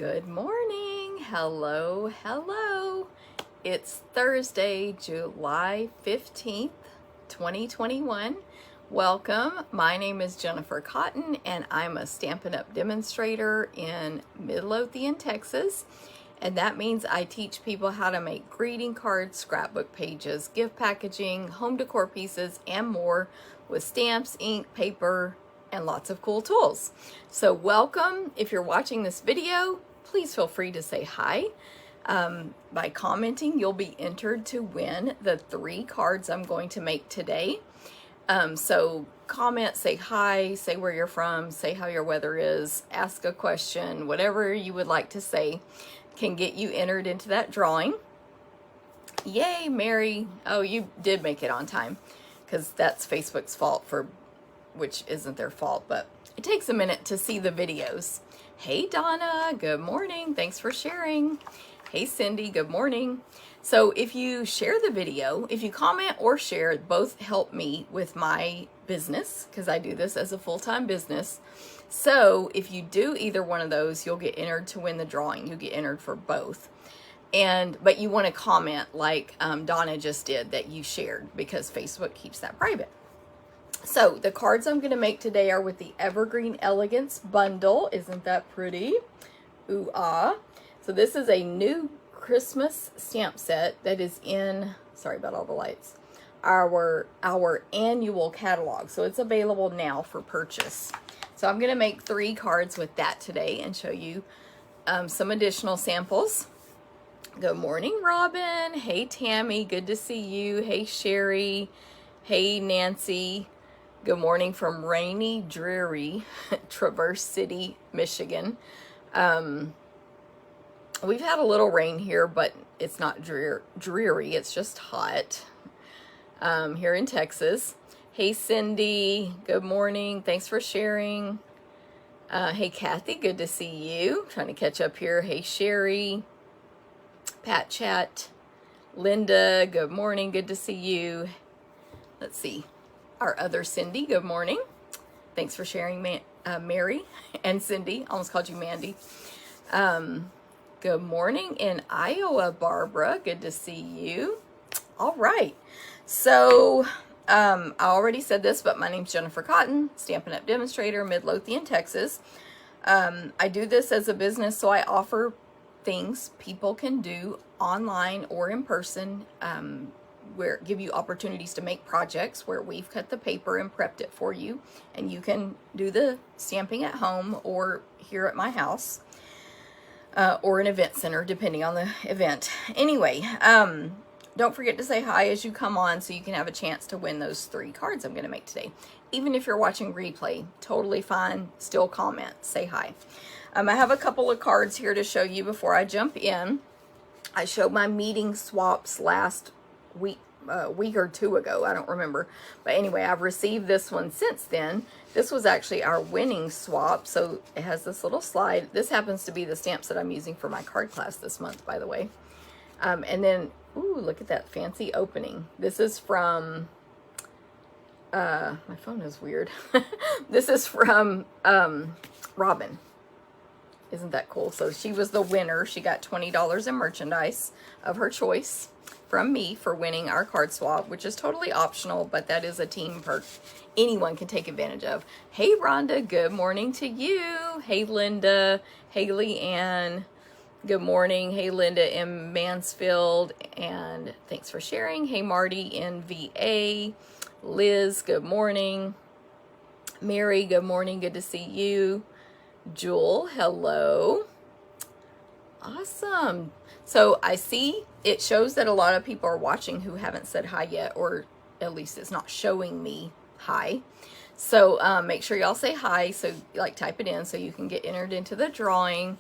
Good morning. Hello, hello. It's Thursday, July 15th, 2021. Welcome. My name is Jennifer Cotton and I'm a Stampin' Up! Demonstrator in Midlothian, Texas. And that means I teach people how to make greeting cards, scrapbook pages, gift packaging, home decor pieces, and more with stamps, ink, paper, and lots of cool tools. So welcome. If you're watching this video, please feel free to say hi. By commenting, you'll be entered to win the 3 cards I'm going to make today. So comment, say hi, say where you're from, say how your weather is, ask a question, whatever you would like to say can get you entered into that drawing. Yay, Mary. Oh, you did make it on time, because that's Facebook's fault, which isn't their fault, but it takes a minute to see the videos. Hey, Donna, good morning. Thanks for sharing. Hey, Cindy, good morning. So if you share the video, if you comment or share, both help me with my business, because I do this as a full-time business. So if you do either one of those, you'll get entered to win the drawing. You get entered for both. But you want to comment like Donna just did, that you shared, because Facebook keeps that private. So the cards I'm going to make today are with the Evergreen Elegance Bundle. Isn't that pretty? Ooh, ah. So this is a new Christmas stamp set that is in, sorry about all the lights, our annual catalog. So it's available now for purchase. So I'm going to make 3 cards with that today and show you some additional samples. Good morning, Robin. Hey, Tammy. Good to see you. Hey, Sherry. Hey, Nancy. Good morning from rainy, dreary Traverse City, Michigan. We've had a little rain here, but it's not dreary. It's just hot here in Texas. Hey, Cindy. Good morning. Thanks for sharing. Hey, Kathy. Good to see you. Trying to catch up here. Hey, Sherry. Pat Chat. Linda. Good morning. Good to see you. Let's see. Our other Cindy. Good morning. Thanks for sharing, Mary and Cindy. Almost called you Mandy. Good morning in Iowa, Barbara. Good to see you. All right. So, I already said this, but my name's Jennifer Cotton, Stampin' Up! Demonstrator, Midlothian, Texas. I do this as a business, so I offer things people can do online or in person, give you opportunities to make projects where we've cut the paper and prepped it for you, and you can do the stamping at home or here at my house. Or an event center, depending on the event. Anyway, don't forget to say hi as you come on so you can have a chance to win those 3 cards I'm going to make today. Even if you're watching replay, totally fine. Still comment, say hi. I have a couple of cards here to show you before I jump in. I showed my meeting swaps last week, week or 2 ago. I don't remember. But anyway, I've received this one since then. This was actually our winning swap. So it has this little slide. This happens to be the stamps that I'm using for my card class this month, by the way. And then, ooh, look at that fancy opening. This is from, my phone is weird. This is from Robin. Isn't that cool? So she was the winner. She got $20 in merchandise of her choice from me for winning our card swap, which is totally optional, but that is a team perk anyone can take advantage of. Hey, Rhonda, good morning to you. Hey, Linda. Hey, Leanne. Good morning. Hey, Linda in Mansfield, and thanks for sharing. Hey, Marty in VA. Liz, good morning. Mary, good morning. Good to see you. Jewel, hello. Awesome. So I see it shows that a lot of people are watching who haven't said hi yet, or at least it's not showing me hi. So make sure y'all say hi. So like type it in so you can get entered into the drawing.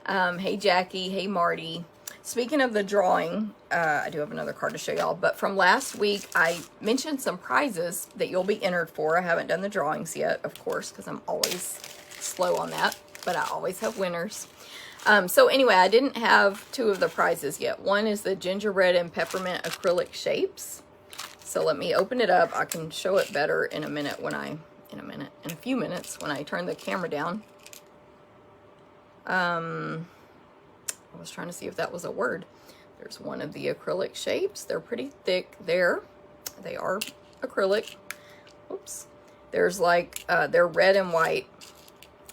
Hey, Jackie. Hey, Marty. Speaking of the drawing, I do have another card to show y'all, but from last week, I mentioned some prizes that you'll be entered for. I haven't done the drawings yet, of course, because I'm always slow on that, but I always have winners. So anyway, I didn't have 2 of the prizes yet. One is the gingerbread and peppermint acrylic shapes. So let me open it up. I can show it better in a minute in a few minutes when I turn the camera down. I was trying to see if that was a word. There's one of the acrylic shapes. They're pretty thick there. They are acrylic. Oops. There's like, they're red and white.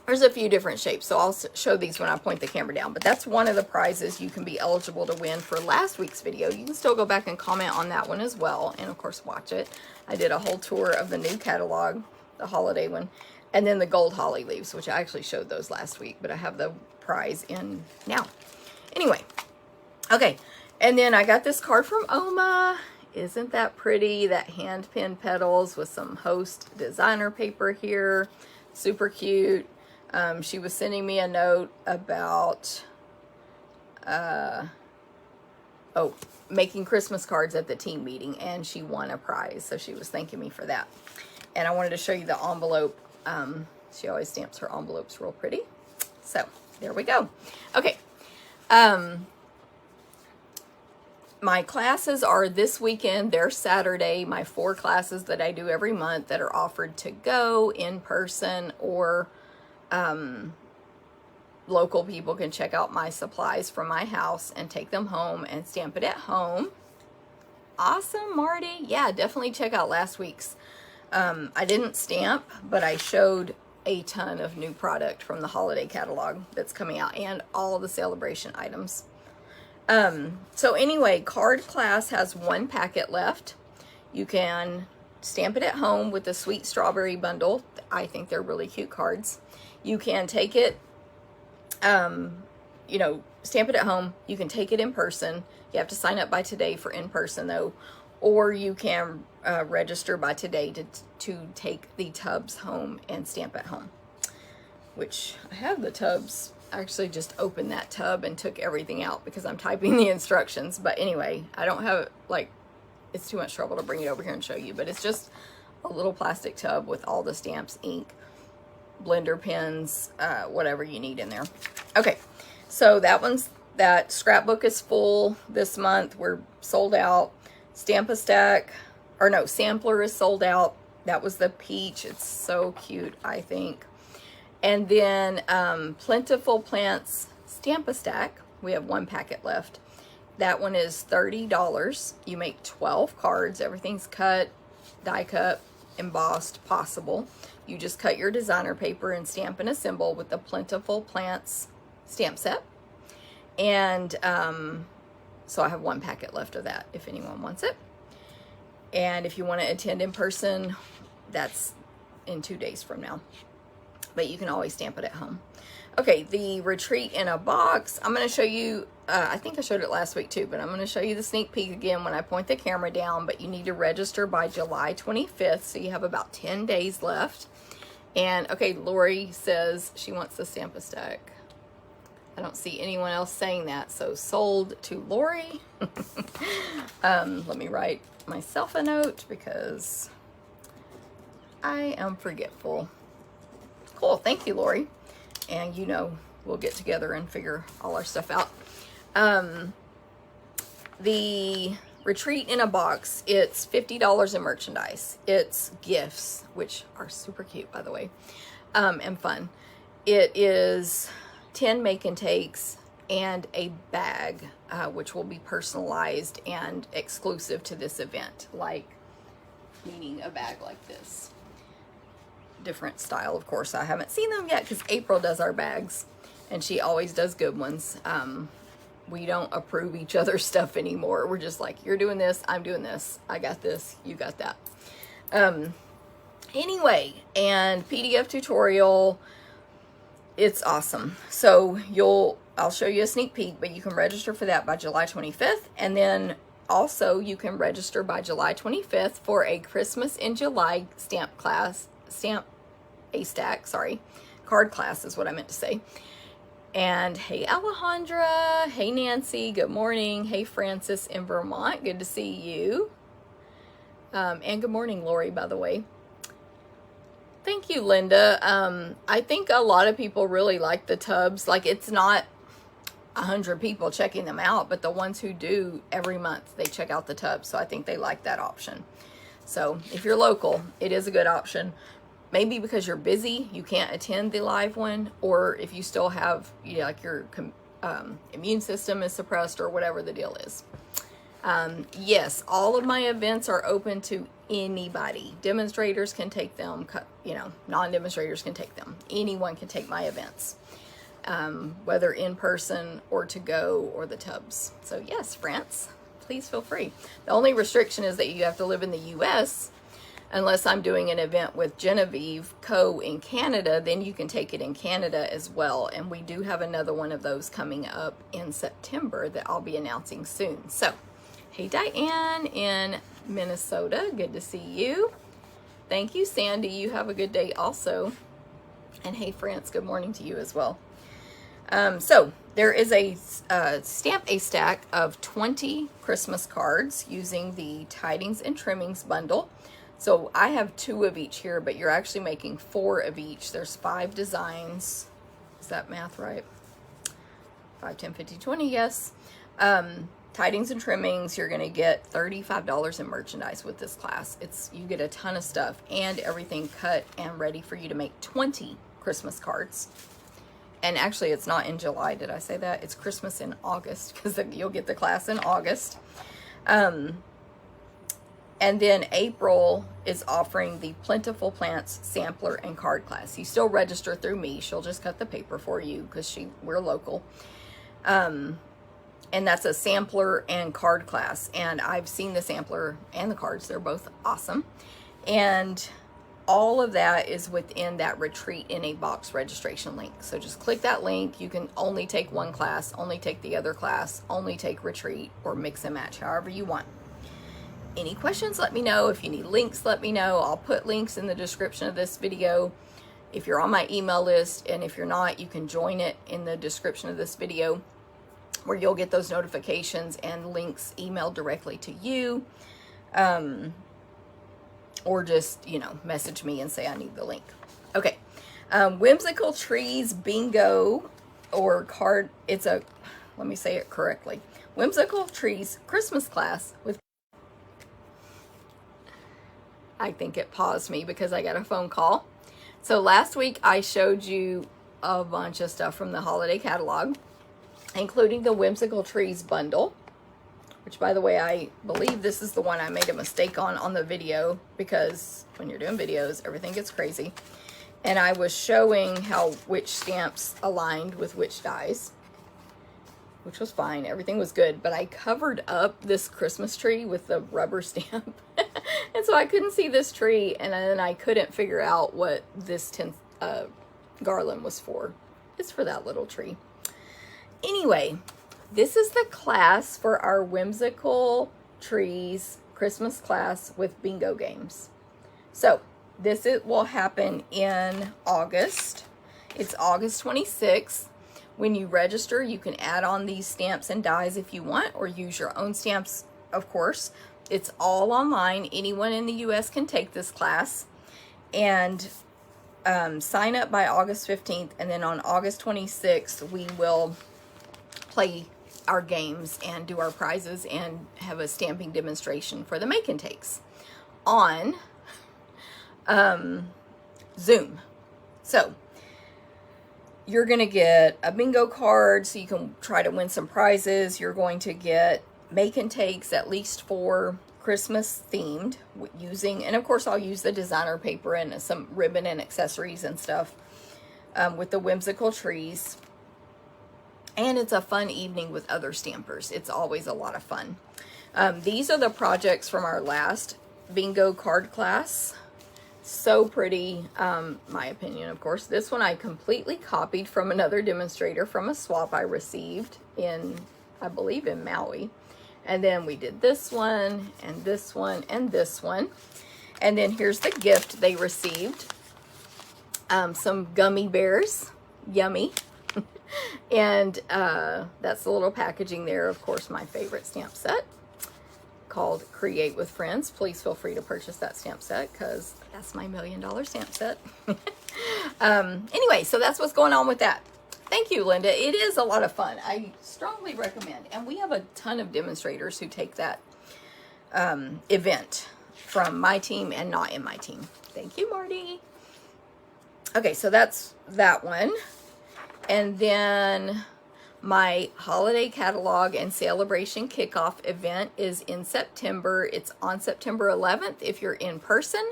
There's a few different shapes, so I'll show these when I point the camera down. But that's one of the prizes you can be eligible to win for last week's video. You can still go back and comment on that one as well, and of course watch it. I did a whole tour of the new catalog, the holiday one, and then the gold holly leaves, which I actually showed those last week, but I have the prize in now. Anyway, okay, and then I got this card from Oma. Isn't that pretty? That hand pin petals with some host designer paper here. Super cute. She was sending me a note about making Christmas cards at the team meeting, and she won a prize, so she was thanking me for that. And I wanted to show you the envelope. She always stamps her envelopes real pretty. So there we go. Okay. My classes are this weekend. They're Saturday. My 4 classes that I do every month that are offered to go in person, or local people can check out my supplies from my house and take them home and stamp it at home. Awesome, Marty. Yeah, definitely check out last week's. I didn't stamp, but I showed a ton of new product from the holiday catalog that's coming out, and all of the celebration items. So anyway, card class has 1 packet left. You can stamp it at home with the Sweet Strawberry Bundle. I think they're really cute cards. You can take it, you know, stamp it at home. You can take it in person. You have to sign up by today for in person though, or you can register by today to take the tubs home and stamp at home, which I have the tubs. I actually just opened that tub and took everything out because I'm typing the instructions. But anyway, I don't have, like, it's too much trouble to bring it over here and show you, but it's just a little plastic tub with all the stamps, ink, blender pens, whatever you need in there. Okay, so that scrapbook is full this month. We're sold out. Sampler is sold out. That was the peach. It's so cute, I think. And then Plentiful Plants Stamp-A-Stack. We have 1 packet left. That one is $30. You make 12 cards. Everything's cut, die cut, embossed, possible. You just cut your designer paper and stamp and assemble with the Plentiful Plants stamp set. And so I have 1 packet left of that if anyone wants it. And if you want to attend in person, that's in 2 days from now. But you can always stamp it at home. Okay, the retreat in a box. I'm going to show you, I think I showed it last week too, but I'm going to show you the sneak peek again when I point the camera down. But you need to register by July 25th, so you have about 10 days left. And okay, Lori says she wants the Stamp-A-Stack. I don't see anyone else saying that, so sold to Lori. Let me write myself a note because I am forgetful. Cool, thank you, Lori. And you know, we'll get together and figure all our stuff out. The retreat in a box, it's $50 in merchandise. It's gifts, which are super cute, by the way, and fun. It is 10 make and takes and a bag, which will be personalized and exclusive to this event, like meaning a bag like this. Different style, of course. I haven't seen them yet because April does our bags and she always does good ones. We don't approve each other's stuff anymore. We're just like, you're doing this, I'm doing this, I got this, you got that. Anyway, and PDF tutorial, it's awesome. So I'll show you a sneak peek, but you can register for that by July 25th. And then also you can register by July 25th for a Christmas in July card class is what I meant to say. And hey, Alejandra, hey, Nancy, good morning. Hey, Francis in Vermont, good to see you. And good morning, Lori, by the way. Thank you, Linda. I think a lot of people really like the tubs. Like, it's not 100 people checking them out, but the ones who do every month, they check out the tubs. So I think they like that option. So if you're local, it is a good option. maybe because you're busy, you can't attend the live one, or if you still have, you know, like your immune system is suppressed or whatever the deal is. Yes, all of my events are open to anybody. Demonstrators can take them, you know, non-demonstrators can take them. Anyone can take my events, whether in person or to go or the tubs. So yes, France, please feel free. The only restriction is that you have to live in the US. Unless I'm doing an event with Genevieve Co. in Canada, then you can take it in Canada as well. And we do have another one of those coming up in September that I'll be announcing soon. So, hey Diane in Minnesota, good to see you. Thank you, Sandy. You have a good day also. And hey France, good morning to you as well. So there is a Stamp a Stack of 20 Christmas cards using the Tidings and Trimmings bundle. So I have 2 of each here, but you're actually making 4 of each. There's 5 designs. Is that math right? 5, 10, 50, 20, yes. Tidings and Trimmings, you're going to get $35 in merchandise with this class. You get a ton of stuff and everything cut and ready for you to make 20 Christmas cards. And actually, it's not in July. Did I say that? It's Christmas in August, because you'll get the class in August. And then April is offering the Plentiful Plants Sampler and Card class. You still register through me. She'll just cut the paper for you because we're local. And that's a sampler and card class. And I've seen the sampler and the cards. They're both awesome. And all of that is within that Retreat in a Box registration link. So just click that link. You can only take one class, only take the other class, only take Retreat, or mix and match however you want. Any questions, let me know. If you need links, let me know. I'll put links in the description of this video if you're on my email list, and if you're not, you can join it in the description of this video, where you'll get those notifications and links emailed directly to you, or just, you know, message me and say I need the link. Okay, Whimsical Trees Bingo or card. Let me say it correctly. Whimsical Trees Christmas class with. I think it paused me because I got a phone call. So last week I showed you a bunch of stuff from the holiday catalog, including the Whimsical Trees bundle, which, by the way, I believe this is the one I made a mistake on the video, because when you're doing videos, everything gets crazy. And I was showing which stamps aligned with which dies, which was fine. Everything was good, but I covered up this Christmas tree with the rubber stamp. And so I couldn't see this tree, and then I couldn't figure out what this 10th garland was for. It's for that little tree. Anyway, this is the class for our Whimsical Trees Christmas class with bingo games. So it will happen in August. It's August 26th. When you register, you can add on these stamps and dies if you want, or use your own stamps, of course. It's all online. Anyone in the US can take this class. And sign up by August 15th. And then on August 26th, we will play our games and do our prizes and have a stamping demonstration for the make and takes on Zoom. So you're going to get a bingo card so you can try to win some prizes. You're going to get make and takes, at least 4 Christmas themed, and of course I'll use the designer paper and some ribbon and accessories and stuff with the Whimsical Trees. And it's a fun evening with other stampers. It's always a lot of fun. These are the projects from our last bingo card class. So pretty, my opinion, of course. This one I completely copied from another demonstrator from a swap I received in, I believe, in Maui. And then we did this one, and this one, and this one. And then here's the gift they received. Some gummy bears. Yummy. And that's the little packaging there. Of course, my favorite stamp set called Create with Friends. Please feel free to purchase that stamp set, because that's my $1 million stamp set. Anyway, so that's what's going on with that. Thank you, Linda. It is a lot of fun. I strongly recommend. And we have a ton of demonstrators who take that event from my team and not in my team. Thank you, Marty. Okay, so that's that one. And then my holiday catalog and celebration kickoff event is in September. It's on September 11th if you're in person.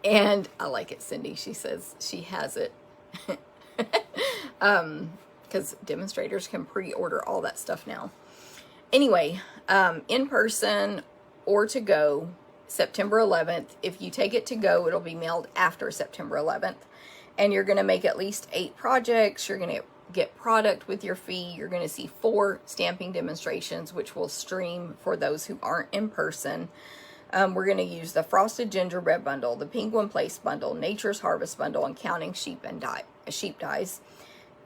And I like it, Cindy. She says she has it. Because demonstrators can pre-order all that stuff now. Anyway, in person or to go, September 11th. If you take it to go, it'll be mailed after September 11th. And you're going to make at least 8 projects. You're going to get product with your fee. You're going to see 4 stamping demonstrations, which will stream for those who aren't in person. We're going to use the Frosted Gingerbread Bundle, the Penguin Place Bundle, Nature's Harvest Bundle, and Counting Sheep Dies.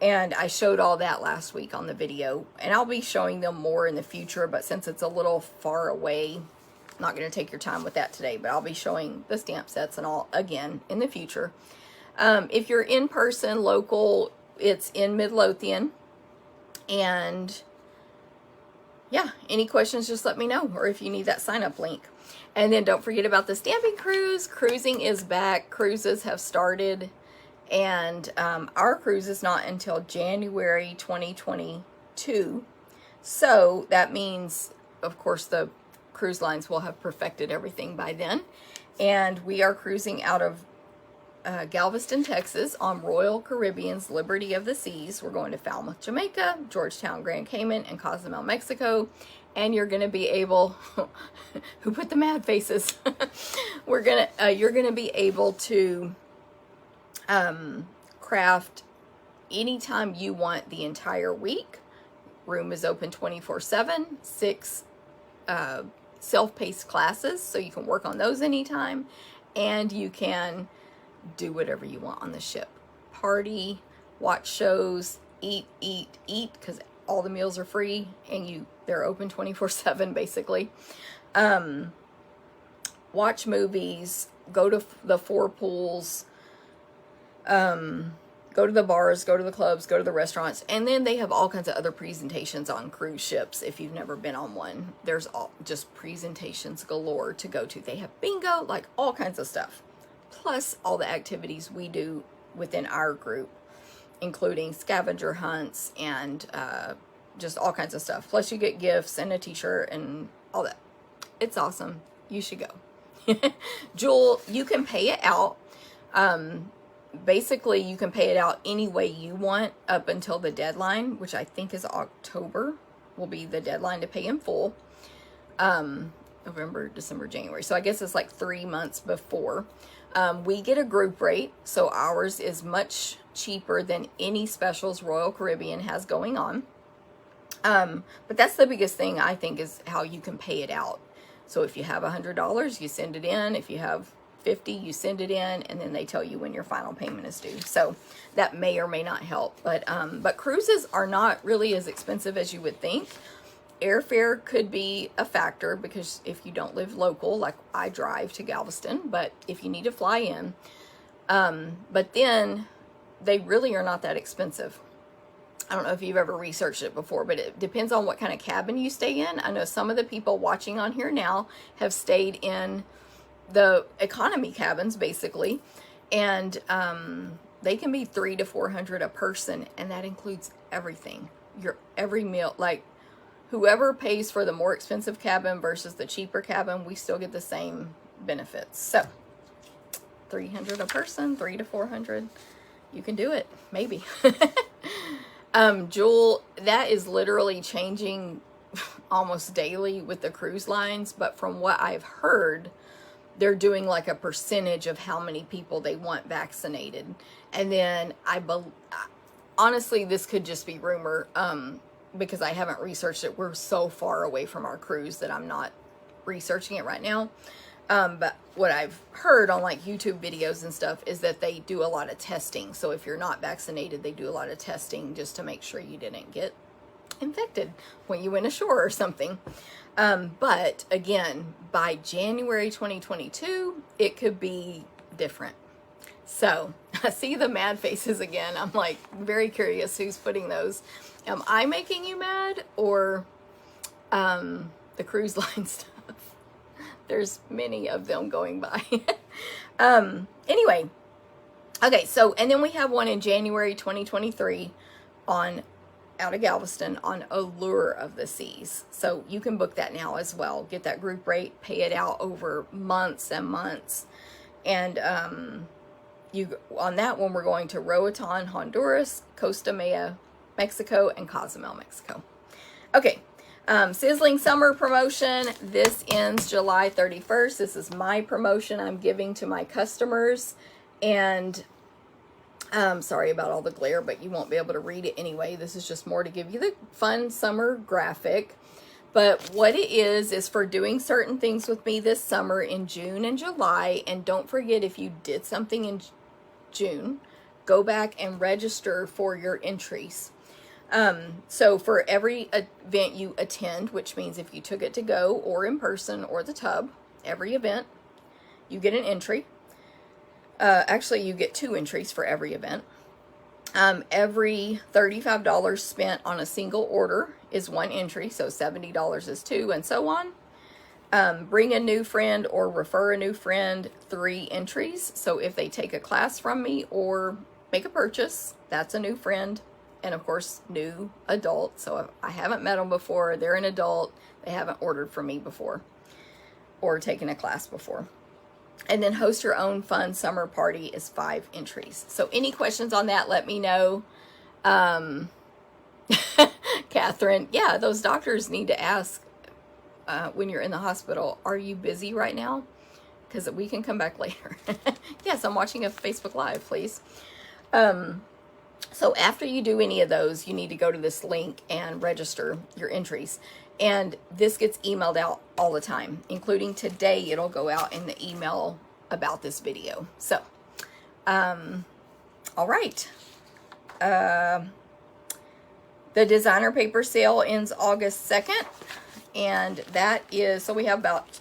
And I showed all that last week on the video. And I'll be showing them more in the future, but since it's a little far away, I'm not going to take your time with that today, but I'll be showing the stamp sets and all again in the future. If you're in person, local, it's in Midlothian. And yeah, any questions, just let me know, or if you need that sign up link. And then don't forget about the stamping cruise. Cruising is back. Cruises have started. And our cruise is not until January 2022. So that means, of course, the cruise lines will have perfected everything by then. And we are cruising out of Galveston, Texas on Royal Caribbean's Liberty of the Seas. We're going to Falmouth, Jamaica, Georgetown, Grand Cayman, and Cozumel, Mexico. And you're going to be able, who put the mad faces? You're going to be able to craft anytime you want the entire week. Room is open 24/7, 6 self-paced classes, so you can work on those anytime, and you can do whatever you want on the ship. Party, watch shows, eat, because all the meals are free, and they're open 24/7 basically. Watch movies, go to the 4 pools, go to the bars, go to the clubs, go to the restaurants, and then they have all kinds of other presentations on cruise ships. If you've never been on one, there's just presentations galore to go to. They have bingo, like all kinds of stuff, plus all the activities we do within our group, including scavenger hunts and just all kinds of stuff. Plus you get gifts and a t-shirt and all that. It's awesome. You should go. Jewel, you can pay it out. Basically, you can pay it out any way you want up until the deadline, which I think is October, will be the deadline to pay in full. November, December, January. So I guess it's like 3 months before. We get a group rate, so ours is much cheaper than any specials Royal Caribbean has going on. But that's the biggest thing, I think, is how you can pay it out. So if you have $100, you send it in. If you have 50, you send it in, and then they tell you when your final payment is due. So that may or may not help. But cruises are not really as expensive as you would think. Airfare could be a factor because if you don't live local, like I drive to Galveston, but if you need to fly in, but then they really are not that expensive. I don't know if you've ever researched it before, but it depends on what kind of cabin you stay in. I know some of the people watching on here now have stayed in the economy cabins, basically, and they can be $300 to $400 a person, and that includes everything. Your every meal, like whoever pays for the more expensive cabin versus the cheaper cabin, we still get the same benefits. So $300 a person, $300 to $400, you can do it, maybe. Jewel, that is literally changing almost daily with the cruise lines, but from what I've heard, they're doing like a percentage of how many people they want vaccinated. And then honestly, this could just be rumor, because I haven't researched it. We're so far away from our cruise that I'm not researching it right now. But what I've heard on like YouTube videos and stuff is that they do a lot of testing. So if you're not vaccinated, they do a lot of testing just to make sure you didn't get infected when you went ashore or something. But again, by January 2022, it could be different. So I see the mad faces again. I'm like very curious who's putting those. Am I making you mad, or the cruise line stuff? There's many of them going by. Anyway, Okay, so, and then we have one in January 2023 on out of Galveston on Allure of the Seas. So you can book that now as well. Get that group rate, pay it out over months and months. And you on that one, we're going to Roatan, Honduras, Costa Maya, Mexico, and Cozumel, Mexico. Okay, Sizzling Summer Promotion. This ends July 31st. This is my promotion I'm giving to my customers. And sorry about all the glare, but you won't be able to read it anyway. This is just more to give you the fun summer graphic. But what it is for doing certain things with me this summer in June and July. And don't forget, if you did something in June, go back and register for your entries. So for every event you attend, which means if you took it to go or in person or the tub, every event, you get an entry. Actually, you get 2 entries for every event. Every $35 spent on a single order is 1 entry, so $70 is 2, and so on. Bring a new friend or refer a new friend, 3 entries. So if they take a class from me or make a purchase, that's a new friend. And of course, new adult. So if I haven't met them before, they're an adult, they haven't ordered from me before or taken a class before. And then host your own fun summer party is 5 entries. So any questions on that, let me know. Catherine, yeah, those doctors need to ask when you're in the hospital, are you busy right now? Because we can come back later. Yes, I'm watching a Facebook Live, please. So after you do any of those, you need to go to this link and register your entries. And this gets emailed out all the time, including today. It'll go out in the email about this video. So, all right. The designer paper sale ends August 2nd. And that is, so we have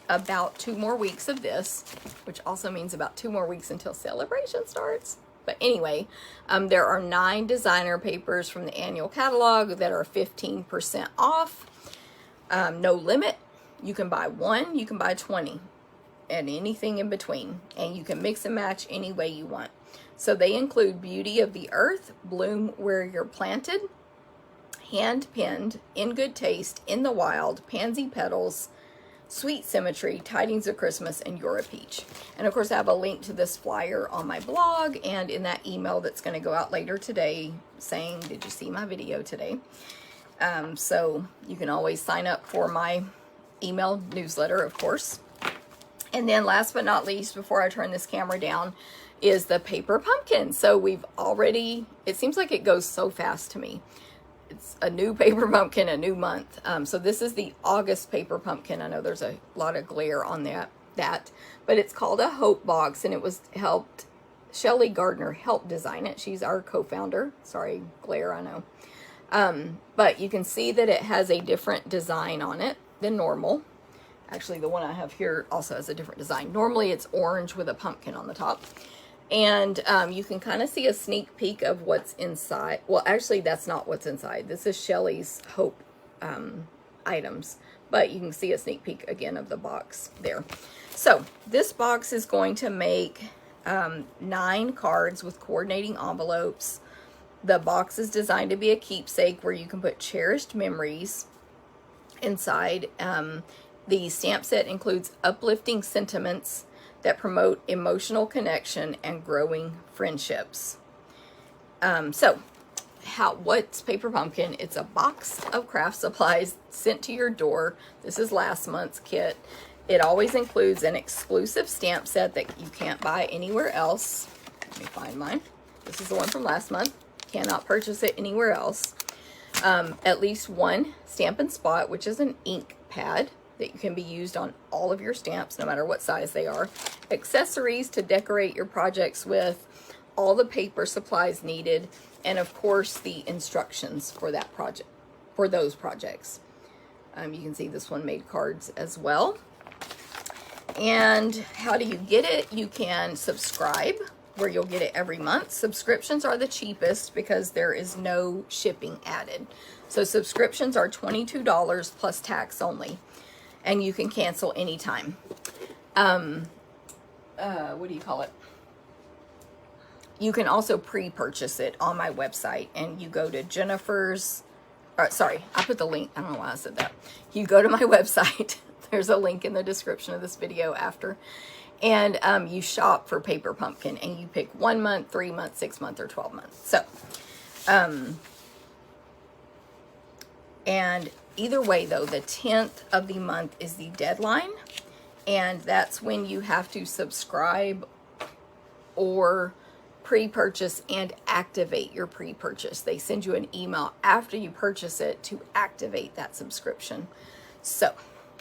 about 2 more weeks of this, which also means about 2 more weeks until celebration starts. But anyway, there are 9 designer papers from the annual catalog that are 15% off. No limit. You can buy 1, you can buy 20, and anything in between. And you can mix and match any way you want. So they include Beauty of the Earth, Bloom Where You're Planted, Hand Pinned, In Good Taste, In the Wild, Pansy Petals, Sweet Symmetry, Tidings of Christmas, and You're a Peach. And of course, I have a link to this flyer on my blog and in that email that's going to go out later today saying, did you see my video today? So you can always sign up for my email newsletter, of course. And then last but not least, before I turn this camera down, is the paper pumpkin. So we've already, it seems like it goes so fast to me. It's a new paper pumpkin, a new month. So this is the August paper pumpkin. I know there's a lot of glare on that, but it's called a Hope Box, and it was Shelley Gardner helped design it. She's our co-founder. Sorry, glare, I know. But you can see that it has a different design on it than normal. Actually, the one I have here also has a different design. Normally it's orange with a pumpkin on the top. And you can kind of see a sneak peek of what's inside. Well, actually, that's not what's inside. This is Shelley's Hope items. But you can see a sneak peek again of the box there. So this box is going to make 9 cards with coordinating envelopes. The box is designed to be a keepsake where you can put cherished memories inside. The stamp set includes uplifting sentiments that promote emotional connection and growing friendships. So what's Paper Pumpkin? It's a box of craft supplies sent to your door. This is last month's kit. It always includes an exclusive stamp set that you can't buy anywhere else. Let me find mine. This is the one from last month. Cannot purchase it anywhere else. At least 1 Stampin' Spot, which is an ink pad that can be used on all of your stamps, no matter what size they are. Accessories to decorate your projects with, all the paper supplies needed, and of course the instructions for that project, for those projects. You can see this one made cards as well. And how do you get it? You can subscribe, where you'll get it every month. Subscriptions are the cheapest because there is no shipping added. So subscriptions are $22 plus tax only. And you can cancel anytime. What do you call it? you can also pre-purchase it on my website, and you go to Jennifer's, sorry, I put the link, I don't know why I said that. You go to my website, there's a link in the description of this video after, and you shop for Paper Pumpkin, and you pick 1 month, 3 months, 6 months, or 12 months. So, and either way though, the 10th of the month is the deadline, and that's when you have to subscribe or pre-purchase and activate your pre-purchase. They send you an email after you purchase it to activate that subscription. So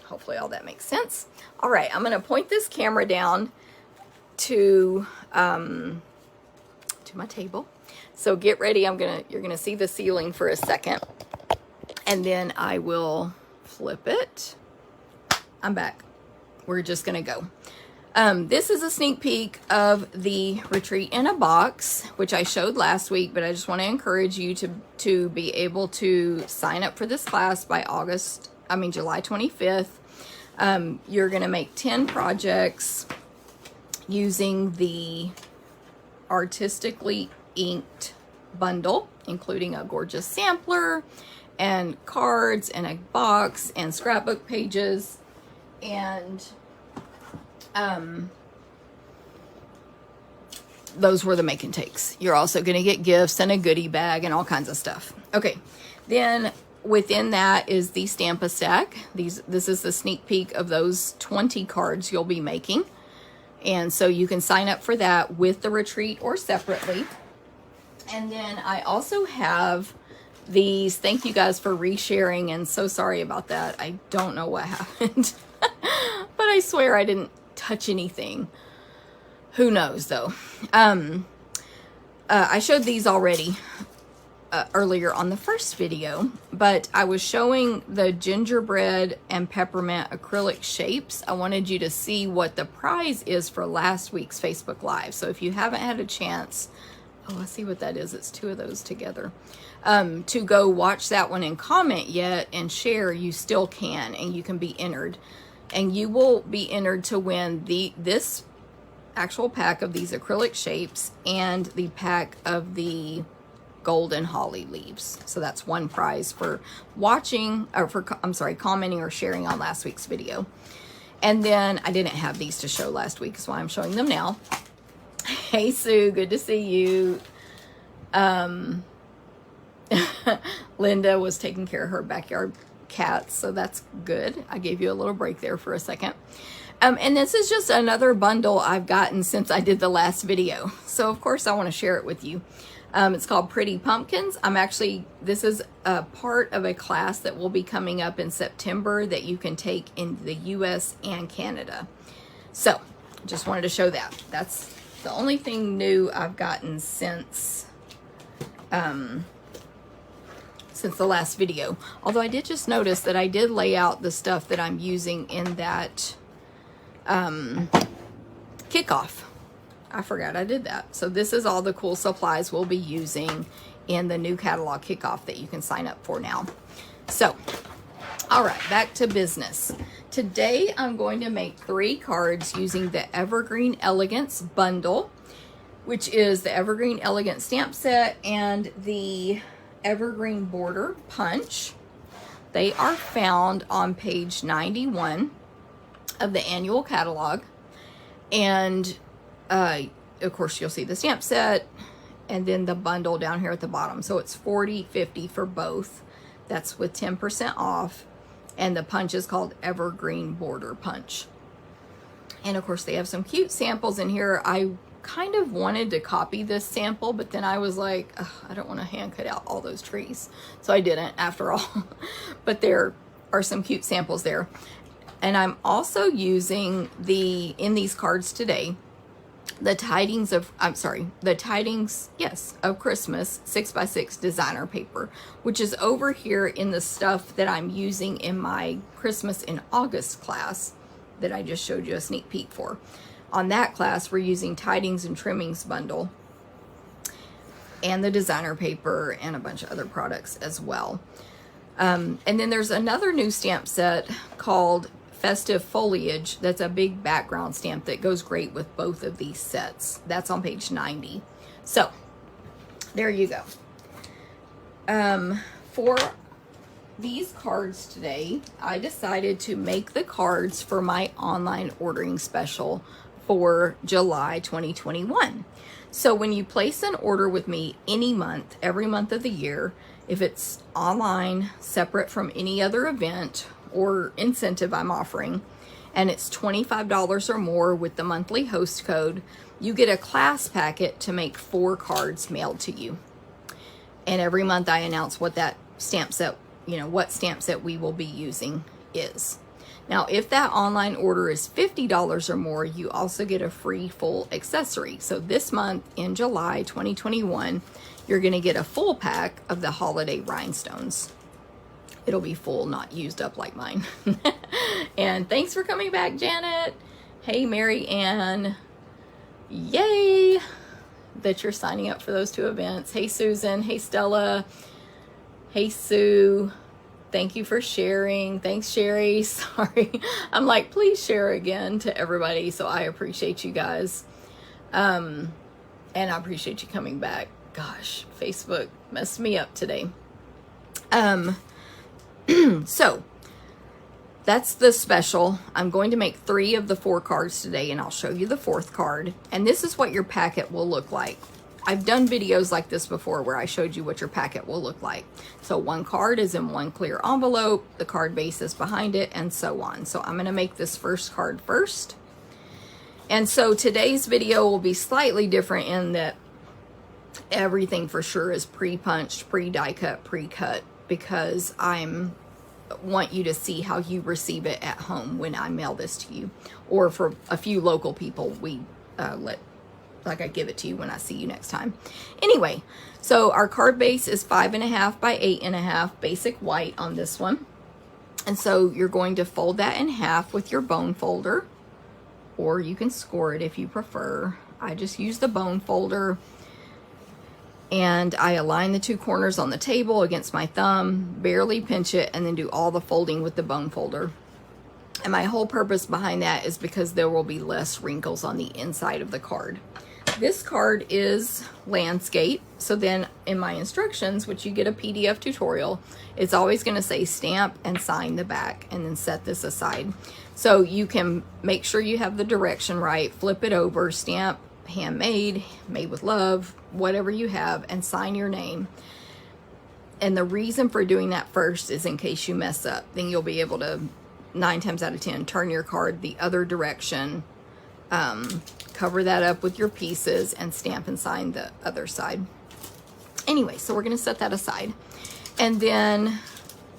hopefully all that makes sense. All right, I'm going to point this camera down to my table. So get ready. You're going to see the ceiling for a second, and then I will flip it. I'm back. We're just going to go. This is a sneak peek of the retreat in a box, which I showed last week, but I just want to encourage you to be able to sign up for this class by July 25th. You're going to make 10 projects using the artistically inked bundle, including a gorgeous sampler and cards and a box and scrapbook pages, and those were the make and takes. You're also going to get gifts and a goodie bag and all kinds of stuff. Okay, then within that is the Stampa stack. This is the sneak peek of those 20 cards you'll be making. And so you can sign up for that with the retreat or separately. And then I also have these. Thank you guys for resharing, and so sorry about that. I don't know what happened, but I swear I didn't touch anything. Who knows though. I showed these already earlier on the first video, but I was showing the gingerbread and peppermint acrylic shapes. I wanted you to see what the prize is for last week's Facebook Live. So if you haven't had a chance, oh, I see what that is. It's 2 of those together. To go watch that one and comment yet and share, you still can, and you can be entered. And you will be entered to win this actual pack of these acrylic shapes and the pack of the golden holly leaves. So that's one prize for watching, or commenting or sharing on last week's video. And then I didn't have these to show last week, so I'm showing them now. Hey Sue, good to see you. Linda was taking care of her backyard cats, so that's good. I gave you a little break there for a second. And this is just another bundle I've gotten since I did the last video. So of course I want to share it with you. It's called Pretty Pumpkins. This is a part of a class that will be coming up in September that you can take in the US and Canada. So just wanted to show that. That's the only thing new I've gotten since the last video. Although I did just notice that I did lay out the stuff that I'm using in that kickoff. I forgot I did that. So this is all the cool supplies we'll be using in the new catalog kickoff that you can sign up for now. So, all right, back to business. Today I'm going to make 3 cards using the Evergreen Elegance Bundle, which is the Evergreen Elegance stamp set and the Evergreen Border Punch. They are found on page 91 of the annual catalog. And of course you'll see the stamp set and then the bundle down here at the bottom. So it's $40.50 for both. That's with 10% off. And the punch is called Evergreen Border Punch. And of course they have some cute samples in here. I kind of wanted to copy this sample, but then I was like, I don't want to hand cut out all those trees. So I didn't after all. But there are some cute samples there. And I'm also using in these cards today, the Tidings of Christmas 6x6 designer paper, which is over here in the stuff that I'm using in my Christmas in August class that I just showed you a sneak peek for. On that class, we're using Tidings and Trimmings bundle and the designer paper and a bunch of other products as well. And then there's another new stamp set called Festive Foliage. That's a big background stamp that goes great with both of these sets. That's on page 90. So there you go. For these cards today, I decided to make the cards for my online ordering special for July 2021. So when you place an order with me any month, every month of the year, if it's online, separate from any other event or incentive I'm offering, and it's $25 or more with the monthly host code, you get a class packet to make 4 cards mailed to you. And every month I announce what that stamp set, what stamp set we will be using is. Now, if that online order is $50 or more, you also get a free full accessory. So this month in July 2021, you're going to get a full pack of the holiday rhinestones. It'll be full, not used up like mine. And thanks for coming back, Janet. Hey, Mary Ann. Yay that you're signing up for those 2 events. Hey, Susan. Hey, Stella. Hey, Sue. Thank you for sharing. Thanks, Sherry. Sorry. I'm like, please share again to everybody. So I appreciate you guys. And I appreciate you coming back. Gosh, Facebook messed me up today. So that's the special. I'm going to make 3 of the 4 cards today, and I'll show you the 4th card. And this is what your packet will look like. I've done videos like this before where I showed you what your packet will look like. So 1 card is in 1 clear envelope, the card base is behind it, and so on. So I'm going to make this first card first. And so today's video will be slightly different in that everything for sure is pre-punched, pre-die cut, pre-cut, because want you to see how you receive it at home when I mail this to you. Or for a few local people, I give it to you when I see you next time. Anyway, so our card base is 5.5 by 8.5 basic white on this one. And so you're going to fold that in half with your bone folder, or you can score it if you prefer. I just use the bone folder, and I align the 2 corners on the table against my thumb, barely pinch it, and then do all the folding with the bone folder. And my whole purpose behind that is because there will be less wrinkles on the inside of the card. This card is landscape, so then in my instructions, which you get a PDF tutorial, it's always going to say stamp and sign the back, and then set this aside. So you can make sure you have the direction right, flip it over, stamp, handmade, made with love, whatever you have, and sign your name. And the reason for doing that first is in case you mess up. Then you'll be able to, 9 times out of 10, turn your card the other direction, cover that up with your pieces, and stamp and sign the other side. Anyway, so we're going to set that aside. And then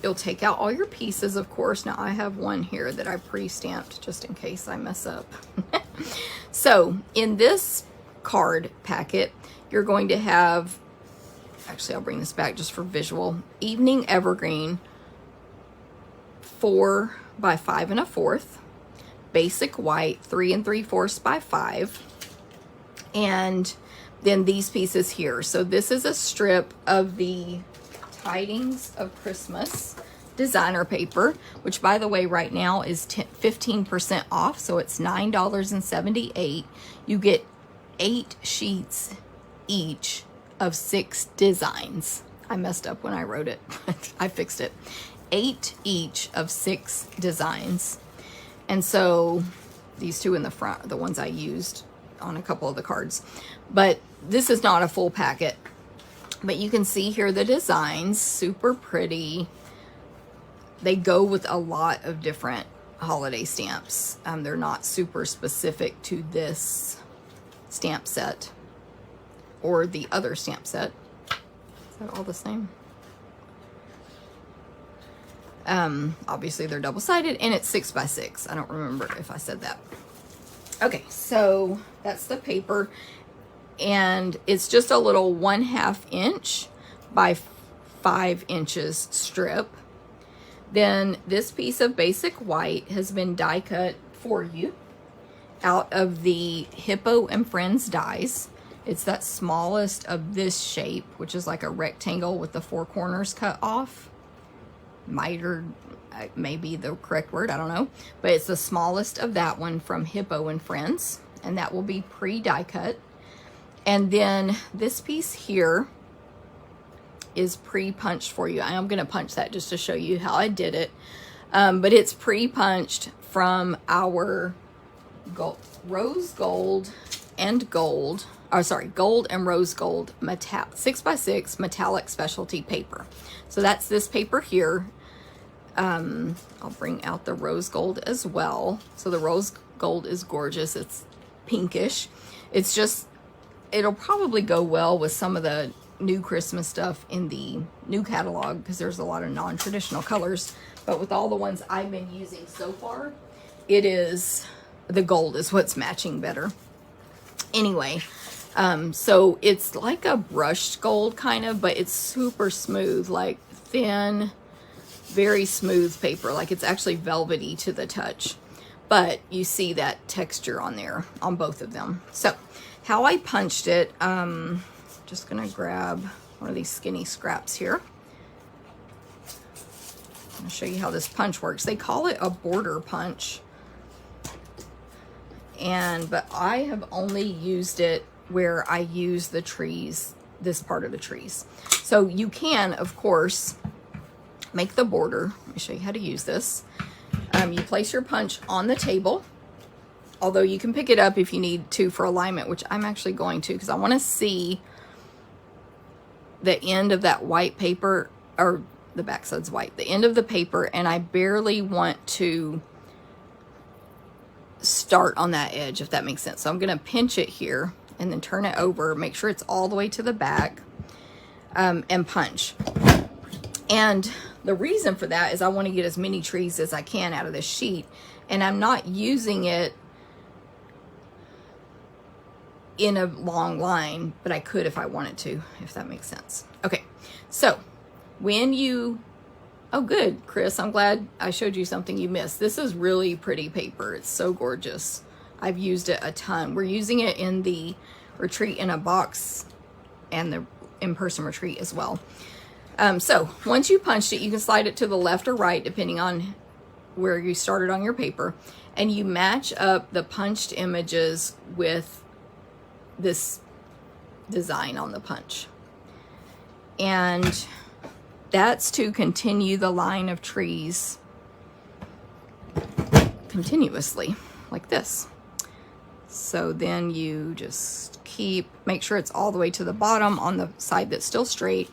you'll take out all your pieces, of course. Now I have one here that I pre-stamped just in case I mess up. So in this card packet, you're going to have, actually I'll bring this back just for visual, Evening Evergreen 4 by 5 1/4, basic white 3 3/4 by 5, and then these pieces here. So this is a strip of the Tidings of Christmas designer paper, which by the way right now is 15% off, so it's $9.78. You get 8 sheets each of 6 designs. I messed up when I wrote it, but I fixed it. 8 each of 6 designs. And so these 2 in the front are the ones I used on a couple of the cards. But this is not a full packet. But you can see here the designs, super pretty. They go with a lot of different holiday stamps. They're not super specific to this stamp set or the other stamp set. Is that all the same? Obviously they're double-sided, and it's 6 by 6. I don't remember if I said that. Okay, so that's the paper, and it's just a little 1/2 inch by 5 inches strip. Then this piece of basic white has been die cut for you out of the Hippo and Friends dies. It's that smallest of this shape, which is like a rectangle with the 4 corners cut off. Miter may be the correct word, I don't know. But it's the smallest of that one from Hippo and Friends, and that will be pre-die cut. And then this piece here is pre-punched for you. I am going to punch that just to show you how I did it. But it's pre-punched from our rose gold and gold, gold and rose gold 6x6 metallic specialty paper. So that's this paper here. I'll bring out the rose gold as well. So the rose gold is gorgeous. It's pinkish. It's just, it'll probably go well with some of the new Christmas stuff in the new catalog because there's a lot of non-traditional colors. But with all the ones I've been using so far, it is, the gold is what's matching better. Anyway, so it's like a brushed gold kind of, but it's super smooth, like thin, very smooth paper. Like it's actually velvety to the touch. But you see that texture on there on both of them. So how I punched it, just gonna grab one of these skinny scraps here. I'll show you how this punch works. They call it a border punch. But I have only used it where I use the trees, this part of the trees. So you can, of course, make the border. Let me show you how to use this. You place your punch on the table, although you can pick it up if you need to for alignment, which I'm actually going to because I want to see the end of that white paper, or the back side's white, the end of the paper, and I barely want to start on that edge, if that makes sense. So I'm going to pinch it here and then turn it over, make sure it's all the way to the back, and punch. And the reason for that is I want to get as many trees as I can out of this sheet, and I'm not using it in a long line, but I could if I wanted to, if that makes sense. Okay, so when you, oh good, Chris, I'm glad I showed you something you missed. This is really pretty paper. It's so gorgeous. I've used it a ton. We're using it in the retreat in a box and the in-person retreat as well. So once you punched it, you can slide it to the left or right, depending on where you started on your paper, and you match up the punched images with this design on the punch. And that's to continue the line of trees continuously, like this. So then you just make sure it's all the way to the bottom on the side that's still straight,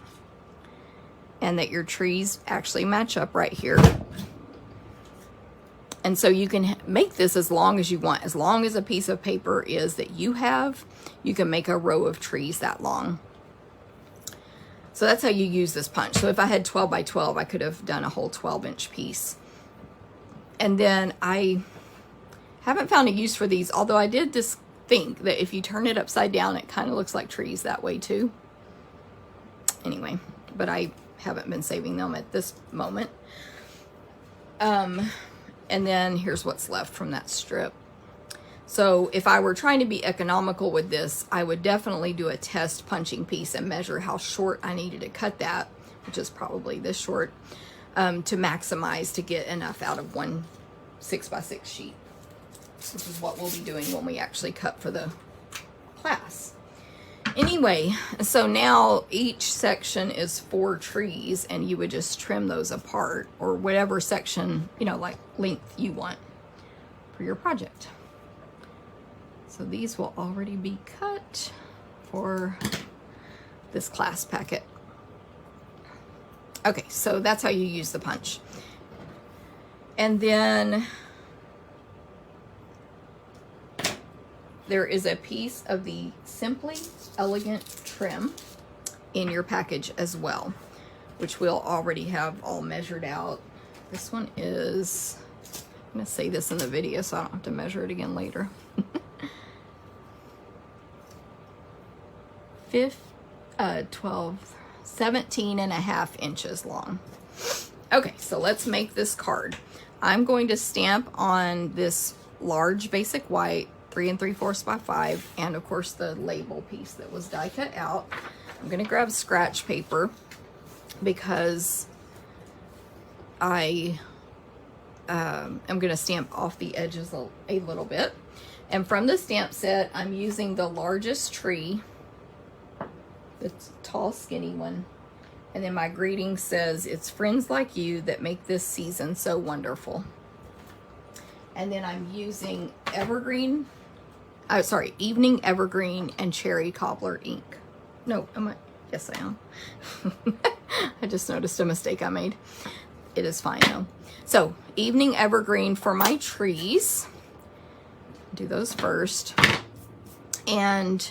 and that your trees actually match up right here. And so you can make this as long as you want. As long as a piece of paper is that you have, you can make a row of trees that long. So that's how you use this punch. So if I had 12 by 12, I could have done a whole 12-inch piece. And then I haven't found a use for these, although I did just think that if you turn it upside down, it kind of looks like trees that way too. Anyway, but I haven't been saving them at this moment. And then here's what's left from that strip. So if I were trying to be economical with this, I would definitely do a test punching piece and measure how short I needed to cut that, which is probably this short, to maximize to get enough out of one 6x6 sheet, which is what we'll be doing when we actually cut for the class. Anyway, so now each section is 4 trees, and you would just trim those apart, or whatever section, you know, like length you want for your project. So these will already be cut for this class packet. Okay, so that's how you use the punch. And then there is a piece of the Simply Elegant trim in your package as well, which we'll already have all measured out. This one is, I'm going to say this in the video so I don't have to measure it again later. 17.5 inches long. Okay, so let's make this card. I'm going to stamp on this large basic white 3 3/4 by 5, and of course the label piece that was die cut out. I'm going to grab scratch paper because I am going to stamp off the edges a little bit. And from the stamp set, I'm using the largest tree the tall, skinny one. And then my greeting says, "It's friends like you that make this season so wonderful." And then I'm using Evening Evergreen and Cherry Cobbler ink. No, am I? Yes, I am. I just noticed a mistake I made. It is fine though. So, Evening Evergreen for my trees. Do those first. And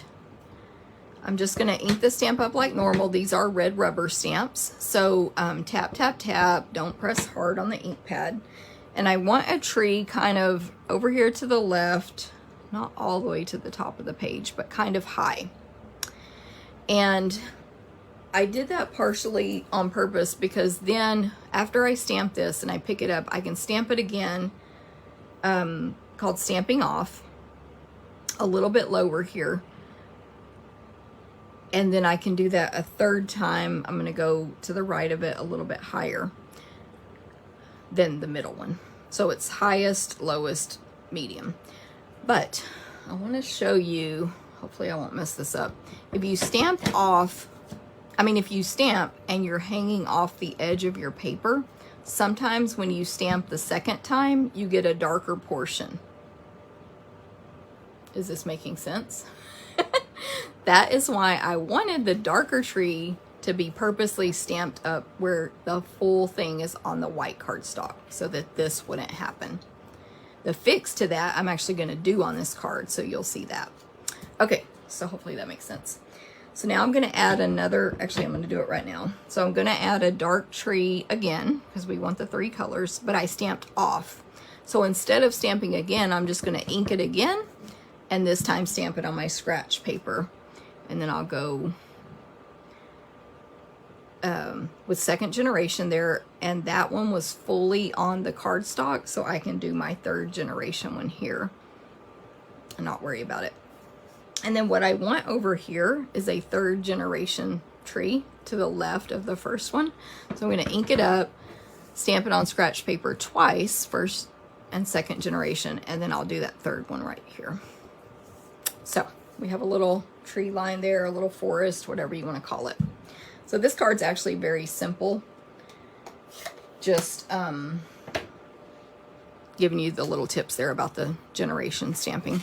I'm just going to ink the stamp up like normal. These are red rubber stamps. So tap, tap, tap. Don't press hard on the ink pad. And I want a tree kind of over here to the left, not all the way to the top of the page, but kind of high. And I did that partially on purpose because then after I stamp this and I pick it up, I can stamp it again, called Stamping Off, a little bit lower here. And then I can do that a third time. I'm going to go to the right of it a little bit higher than the middle one. So it's highest, lowest, medium. But I want to show you, hopefully I won't mess this up. If you stamp and you're hanging off the edge of your paper, sometimes when you stamp the second time, you get a darker portion. Is this making sense? That is why I wanted the darker tree to be purposely stamped up where the full thing is on the white cardstock so that this wouldn't happen. The fix to that I'm actually going to do on this card, so you'll see that. Okay, so hopefully that makes sense. So now I'm going to add another, actually I'm going to do it right now. So I'm going to add a dark tree again because we want the 3 colors, but I stamped off. So instead of stamping again, I'm just going to ink it again and this time stamp it on my scratch paper. And then I'll go with second generation there, and that one was fully on the cardstock, so I can do my third generation one here and not worry about it. And then what I want over here is a third generation tree to the left of the first one. So I'm going to ink it up, stamp it on scratch paper twice, first and second generation, and then I'll do that third one right here. So we have a little tree line there, a little forest, whatever you want to call it. So this card's actually very simple. Just giving you the little tips there about the generation stamping.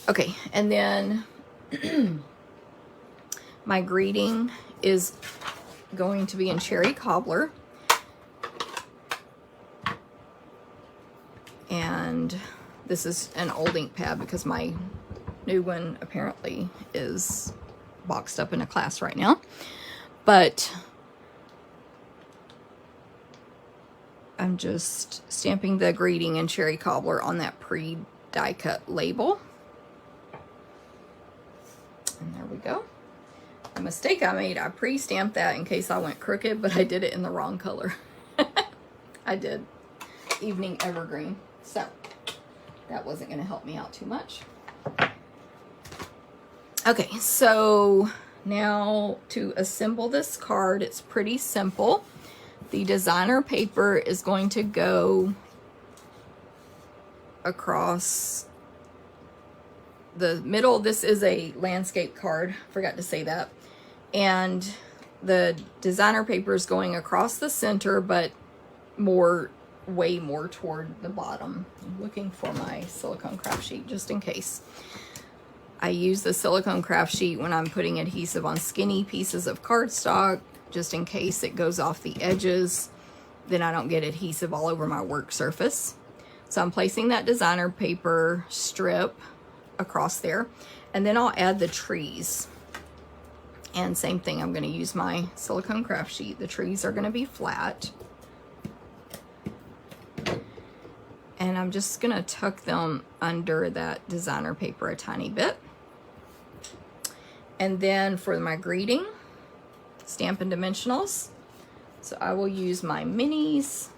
Okay, and then my greeting is going to be in Cherry Cobbler. And this is an old ink pad because my new one apparently is boxed up in a class right now. But I'm just stamping the greeting in Cherry Cobbler on that pre-die cut label. And there we go. The mistake I made, I pre-stamped that in case I went crooked, but I did it in the wrong color. I did Evening Evergreen. So that wasn't going to help me out too much. Okay, so now to assemble this card, it's pretty simple. The designer paper is going to go across the middle. This is a landscape card, forgot to say that. And the designer paper is going across the center, but way more toward the bottom. I'm looking for my silicone craft sheet just in case. I use the silicone craft sheet when I'm putting adhesive on skinny pieces of cardstock, just in case it goes off the edges, then I don't get adhesive all over my work surface. So I'm placing that designer paper strip across there, and then I'll add the trees. And same thing, I'm going to use my silicone craft sheet. The trees are going to be flat. And I'm just going to tuck them under that designer paper a tiny bit. And then for my greeting, Stampin' Dimensionals. So I will use my minis.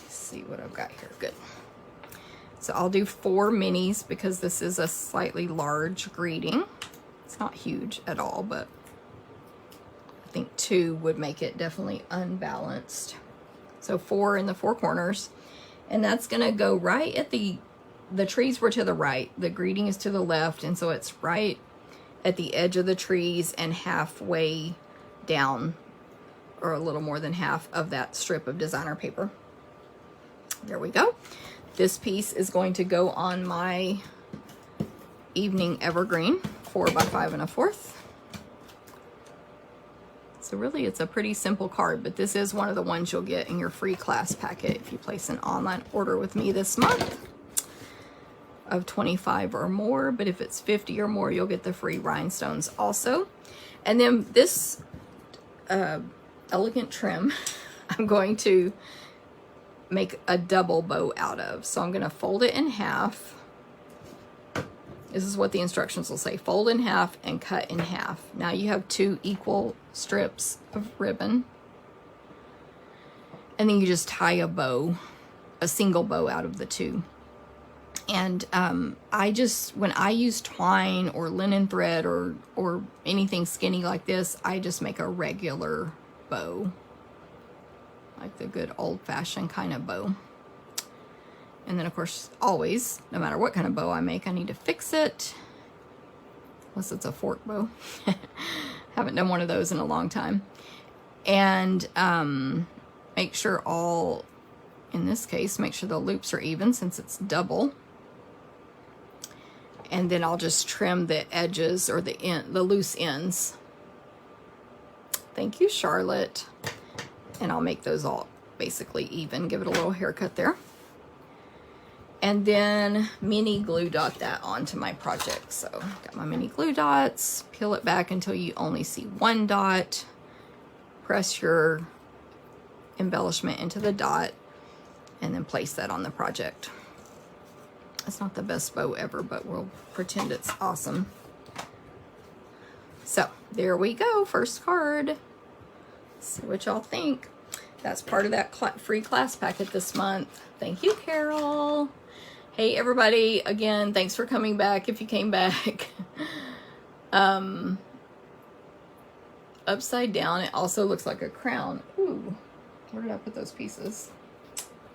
Let's see what I've got here. Good. So I'll do 4 minis because this is a slightly large greeting. It's not huge at all, but I think 2 would make it definitely unbalanced. So 4 in the 4 corners. And that's going to go right at the the trees were to the right, the greeting is to the left, and so it's right at the edge of the trees and halfway down, or a little more than half of that strip of designer paper. There we go. This piece is going to go on my evening evergreen, 4 by 5 1/4. So really it's a pretty simple card, but this is one of the ones you'll get in your free class packet if you place an online order with me this month of 25 or more. But if it's 50 or more, you'll get the free rhinestones also. And then this elegant trim, I'm going to make a double bow out of. So I'm going to fold it in half. This is what the instructions will say. Fold in half and cut in half. Now you have 2 equal strips of ribbon. And then you just tie a bow, a single bow out of the 2. And when I use twine or linen thread or anything skinny like this, I just make a regular bow. Like the good old-fashioned kind of bow. And then, of course, always, no matter what kind of bow I make, I need to fix it. Unless it's a fork bow. Haven't done one of those in a long time. And make sure in this case, make sure the loops are even since it's double. And then I'll just trim the edges or the loose ends. Thank you, Charlotte. And I'll make those all basically even. Give it a little haircut there. And then mini glue dot that onto my project. So got my mini glue dots. Peel it back until you only see 1 dot. Press your embellishment into the dot. And then place that on the project. It's not the best bow ever, but we'll pretend it's awesome. So there we go, first card. See what y'all think. That's part of that free class packet this month. Thank you, Carol. Hey everybody, again, thanks for coming back if you came back. Upside down, it also looks like a crown. Ooh, where did I put those pieces?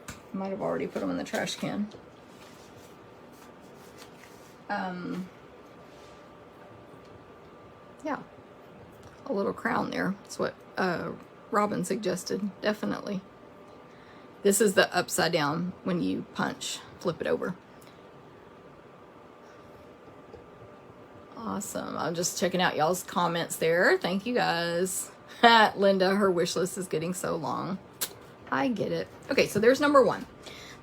I might have already put them in the trash can. Yeah, a little crown there. That's what Robin suggested, definitely. This is the upside down when you punch, flip it over. Awesome. I'm just checking out y'all's comments there. Thank you guys. Linda, her wish list is getting so long. I get it. Okay, so there's number 1.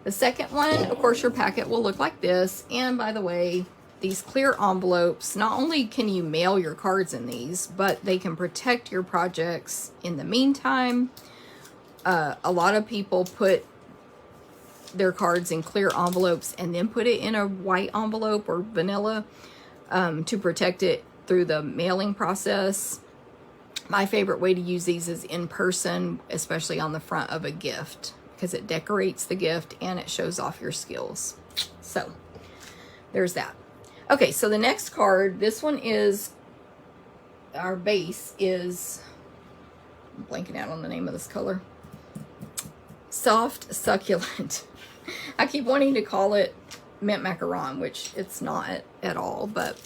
The second one, of course, your packet will look like this. And by the way, these clear envelopes, not only can you mail your cards in these, but they can protect your projects in the meantime. A lot of people put their cards in clear envelopes and then put it in a white envelope or vanilla to protect it through the mailing process. My favorite way to use these is in person, especially on the front of a gift, because it decorates the gift and it shows off your skills. So there's that. Okay, so the next card, this one is, our base is, I'm blanking out on the name of this color. Soft Succulent. I keep wanting to call it mint macaron, which it's not at all, but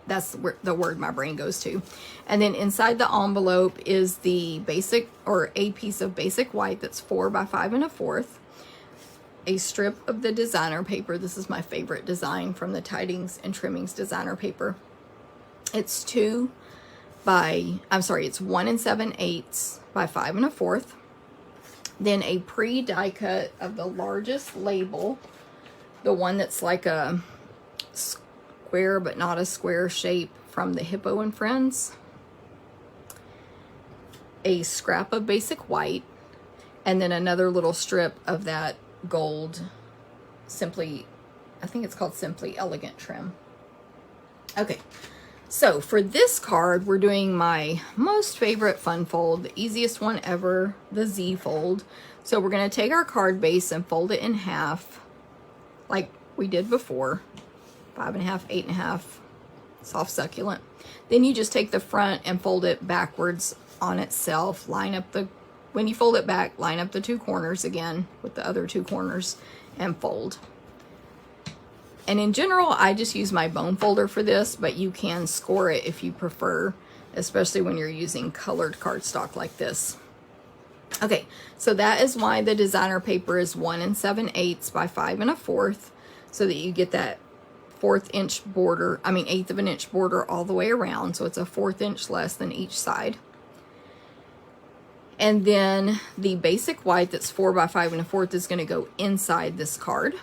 that's the word my brain goes to. And then inside the envelope is the basic, or a piece of basic white that's 4 by 5 1/4. A strip of the designer paper. This is my favorite design from the Tidings and Trimmings designer paper. It's 1 7/8 by 5 1/4. Then a pre-die cut of the largest label, the one that's like a square but not a square shape from the Hippo and Friends. A scrap of basic white, and then another little strip of that gold I think it's called Simply Elegant trim. Okay, so for this card, we're doing my most favorite fun fold, the easiest one ever, the Z fold. So we're going to take our card base and fold it in half like we did before. 5 1/2, 8 1/2, soft succulent. Then you just take the front and fold it backwards on itself. When you fold it back, line up the 2 corners again with the other 2 corners and fold. And in general, I just use my bone folder for this, but you can score it if you prefer, especially when you're using colored cardstock like this. Okay, so that is why the designer paper is 1 7/8 by 5 1/4, so that you get that 1/4 inch border, I mean 1/8 of an inch border all the way around, so it's a 1/4 inch less than each side. And then the basic white that's 4 by 5 1/4 is going to go inside this card.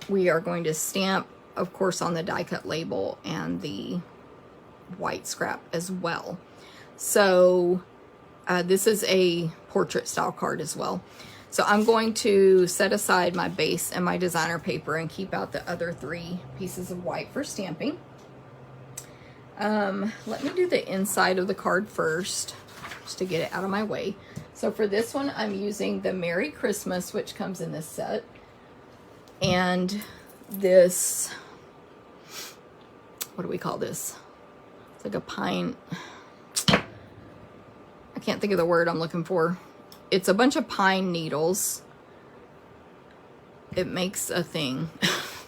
We are going to stamp, of course, on the die cut label and the white scrap as well. So this is a portrait style card as well. So I'm going to set aside my base and my designer paper and keep out the other 3 pieces of white for stamping. Let me do the inside of the card first, just to get it out of my way. So for this one, I'm using the Merry Christmas, which comes in this set. And this, what do we call this? It's like a pine, I can't think of the word I'm looking for. It's a bunch of pine needles. It makes a thing,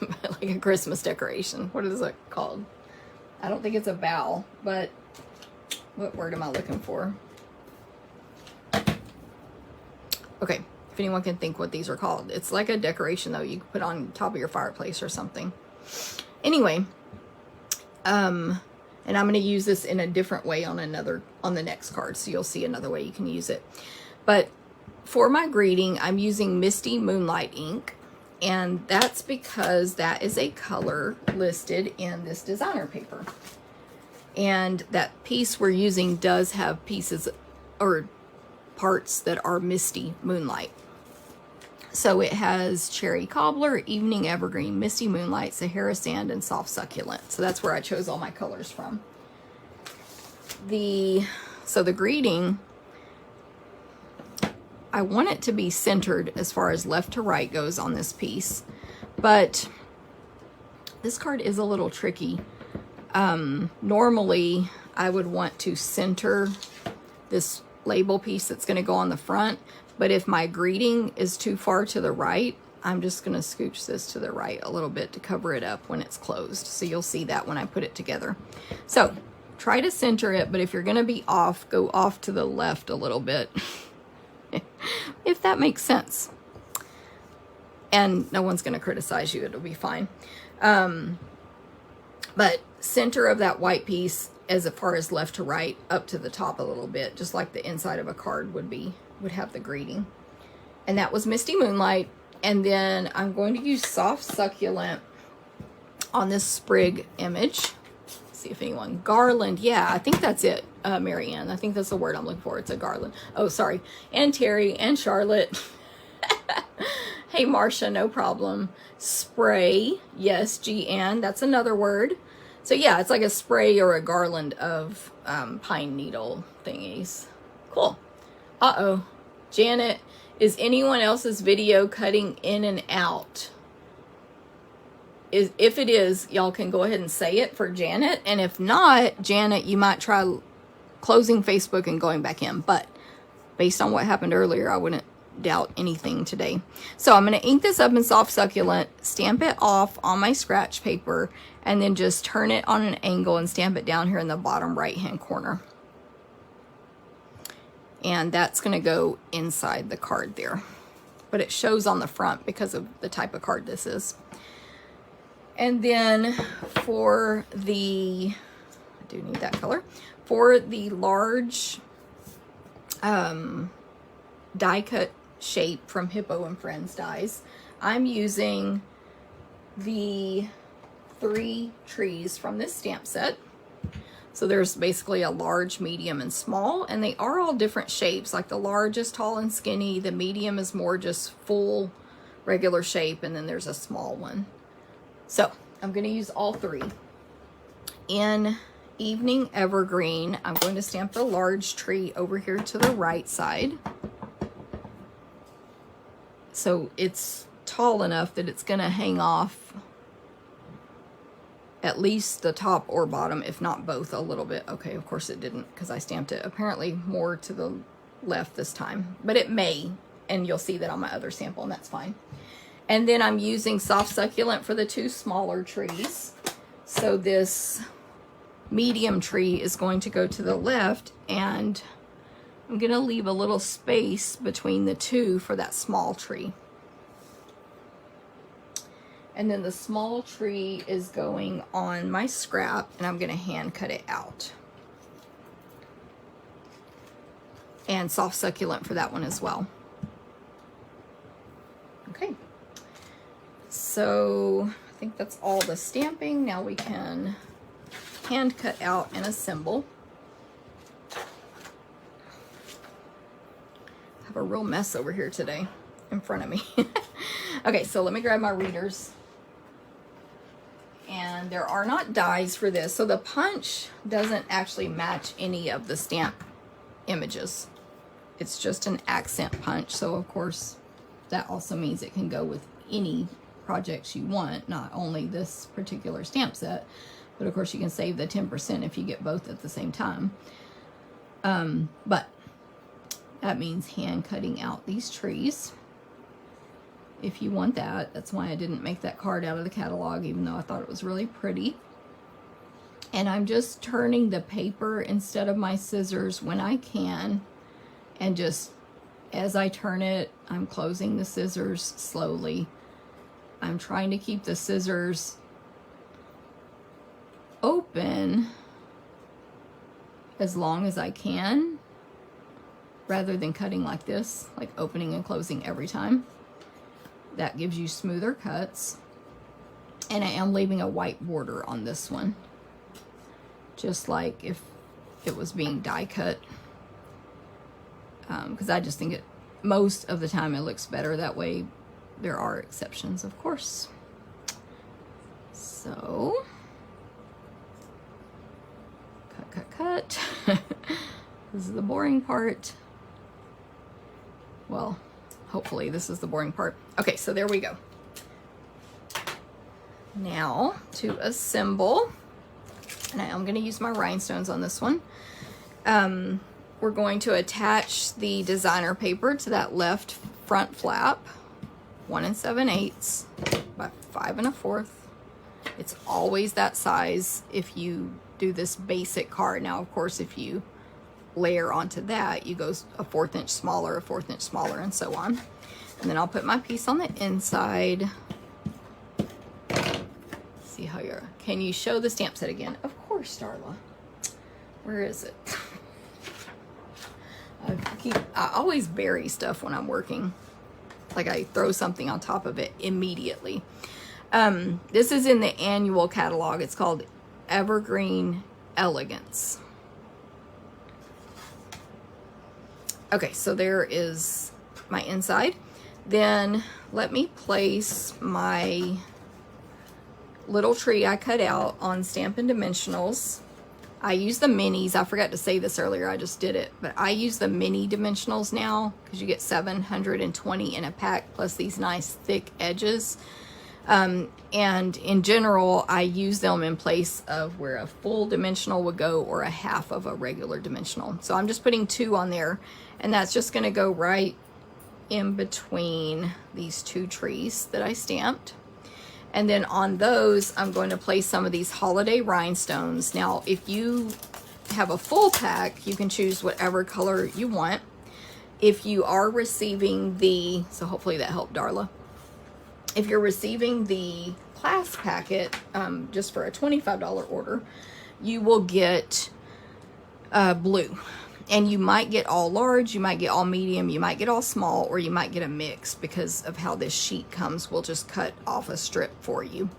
like a Christmas decoration. What is it called? I don't think it's a bow, but what word am I looking for? Okay, if anyone can think what these are called. It's like a decoration, though, you can put on top of your fireplace or something. Anyway, and I'm going to use this in a different way on the next card, so you'll see another way you can use it. But for my greeting, I'm using Misty Moonlight ink, and that's because that is a color listed in this designer paper. And that piece we're using does have pieces or parts that are Misty Moonlight. So it has Cherry Cobbler, Evening Evergreen, Misty Moonlight, Sahara Sand, and Soft Succulent. So that's where I chose all my colors from. So the greeting, I want it to be centered as far as left to right goes on this piece, but this card is a little tricky. Normally I would want to center this label piece that's going to go on the front, but if my greeting is too far to the right, I'm just going to scooch this to the right a little bit to cover it up when it's closed. So you'll see that when I put it together. So try to center it, but if you're going to be off, go off to the left a little bit. If that makes sense. And no one's going to criticize you. It'll be fine. But center of that white piece as far as left to right, up to the top a little bit, just like the inside of a card would have the greeting. And that was Misty Moonlight. And then I'm going to use Soft Succulent on this sprig image. Let's see if anyone, garland, yeah, I think that's it, Marianne. I think that's the word I'm looking for. It's a garland. Oh, sorry. And Terry and Charlotte. Hey, Marcia, no problem. Spray, yes, GN, that's another word. So yeah, it's like a spray or a garland of pine needle thingies. Cool. Uh-oh. Janet, is anyone else's video cutting in and out? If it is, y'all can go ahead and say it for Janet. And if not, Janet, you might try closing Facebook and going back in. But based on what happened earlier, I wouldn't doubt anything today. So I'm going to ink this up in Soft Succulent, stamp it off on my scratch paper, and then just turn it on an angle and stamp it down here in the bottom right hand corner. And that's going to go inside the card there. But it shows on the front because of the type of card this is. And then for the, I do need that color, for the large die cut shape from Hippo and Friends dies, I'm using the 3 trees from this stamp set. So there's basically a large, medium, and small, and they are all different shapes. Like the large is tall and skinny, the medium is more just full regular shape, and then there's a small one. So I'm going to use all 3. In Evening Evergreen, I'm going to stamp the large tree over here to the right side. So it's tall enough that it's going to hang off at least the top or bottom, if not both, a little bit. Okay, of course it didn't because I stamped it apparently more to the left this time, but it may, and you'll see that on my other sample, and that's fine. And then I'm using soft succulent for the 2 smaller trees. So this medium tree is going to go to the left, and I'm going to leave a little space between the 2 for that small tree. And then the small tree is going on my scrap, and I'm going to hand cut it out. And soft succulent for that one as well. Okay. So I think that's all the stamping. Now we can hand cut out and assemble. I have a real mess over here today in front of me. Okay, so let me grab my readers. And there are not dies for this, so the punch doesn't actually match any of the stamp images. It's just an accent punch, so of course that also means it can go with any projects you want, not only this particular stamp set, but of course you can save the 10% if you get both at the same time. But that means hand cutting out these trees if you want that. That's why I didn't make that card out of the catalog, even though I thought it was really pretty. And I'm just turning the paper instead of my scissors when I can, and just as I turn it, I'm closing the scissors slowly. I'm trying to keep the scissors open as long as I can, rather than cutting like this, like opening and closing every time. That gives you smoother cuts. And I am leaving a white border on this one, just like if it was being die cut, because I just think it, most of the time it looks better that way. There are exceptions, of course. So cut. This is the boring part. Well, hopefully this is the boring part. Okay, so there we go. Now to assemble, and I'm going to use my rhinestones on this one. We're going to attach the designer paper to that left front flap, 1 7/8 by 5 1/4. It's always that size if you do this basic card. Now, of course, if you layer onto that, you go a 1/4 inch smaller, a 1/4 inch smaller, and so on. And then I'll put my piece on the inside. See how you're, can you show the stamp set again? Of course, Darla. Where is it? I always bury stuff when I'm working. Like I throw something on top of it immediately. This is in the annual catalog. It's called Evergreen Elegance. Okay, so there is my inside. Then let me place my little tree I cut out on Stampin' Dimensionals. I use the minis. I forgot to say this earlier. I just did it. But I use the mini dimensionals now because you get 720 in a pack, plus these nice thick edges. And in general, I use them in place of where a full dimensional would go or a half of a regular dimensional. So I'm just putting 2 on there, and that's just going to go right in between these 2 trees that I stamped. And then on those, I'm going to place some of these holiday rhinestones. Now, if you have a full pack, you can choose whatever color you want. If you are receiving the, so hopefully that helped, Darla. If you're receiving the class packet, just for a $25 order, you will get blue. And you might get all large, you might get all medium, you might get all small, or you might get a mix because of how this sheet comes. We'll just cut off a strip for you.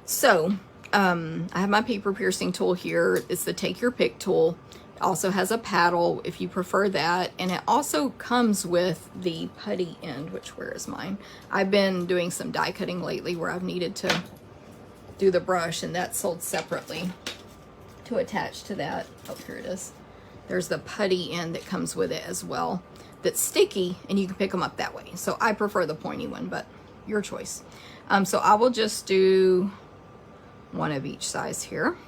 So, I have my paper piercing tool here. It's the Take Your Pick tool. It also has a paddle if you prefer that. And it also comes with the putty end, which where is mine? I've been doing some die cutting lately where I've needed to do the brush, and that's sold separately to attach to that. Oh, here it is. There's the putty end that comes with it as well. That's sticky, and you can pick them up that way. So I prefer the pointy one, but your choice. So I will just do one of each size here.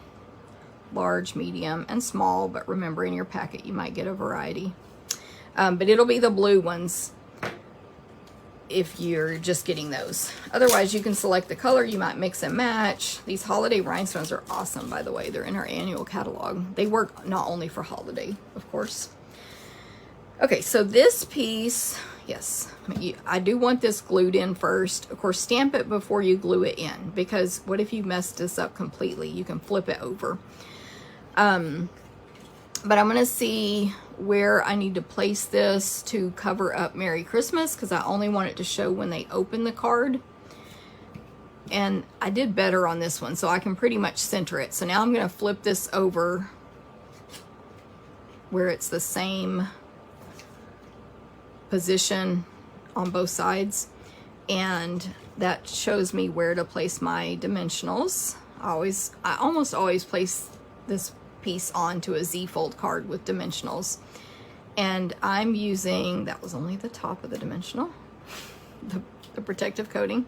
Large, medium, and small, but remember in your packet you might get a variety. But it'll be the blue ones. if you're just getting those. Otherwise, you can select the color. You might mix and match. These holiday rhinestones are awesome, by the way. They're in our annual catalog. They work not only for holiday, of course. Okay, so this piece, yes, I do want this glued in first. Of course, stamp it before you glue it in, because what if you mess this up completely? You can flip it over. But I'm going to see where I need to place this to cover up Merry Christmas, because I only want it to show when they open the card. And I did better on this one, so I can pretty much center it. So now I'm going to flip this over where it's the same position on both sides, and that shows me where to place my dimensionals. I almost always place this piece onto a Z-fold card with dimensionals, and I'm using, that was only the top of the dimensional, the protective coating.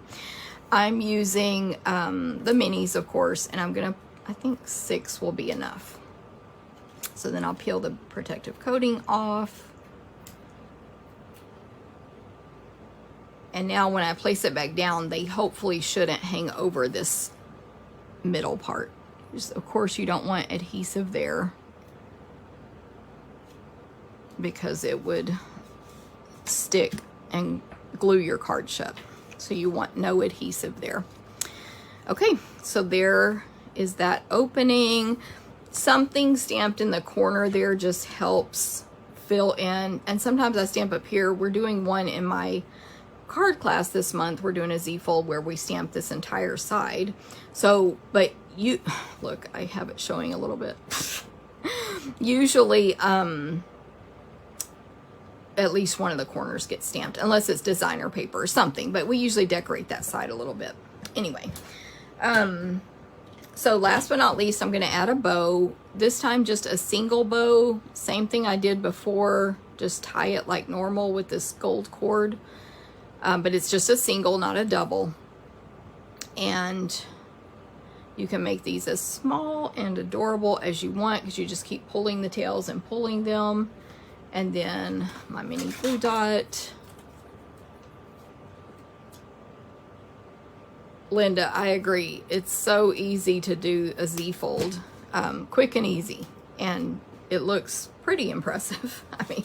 I'm using the minis, of course, and I'm gonna, I think 6 will be enough. So then I'll peel the protective coating off. And now when I place it back down, they hopefully shouldn't hang over this middle part. Of course, you don't want adhesive there, because it would stick and glue your card shut. So you want no adhesive there. Okay, so there is that opening. Something stamped in the corner there just helps fill in. And sometimes I stamp up here. We're doing one in my card class this month. We're doing a Z-fold where we stamp this entire side. So, but you, look, I have it showing a little bit. Usually, at least one of the corners gets stamped, unless it's designer paper or something, but we usually decorate that side a little bit. Anyway, so last but not least, I'm going to add a bow. This time just a single bow, same thing I did before, just tie it like normal with this gold cord, but it's just a single, not a double. And you can make these as small and adorable as you want, because you just keep pulling the tails and pulling them. And then my mini blue dot. Linda, I agree. It's so easy to do a Z-fold, quick and easy, and it looks pretty impressive. I mean,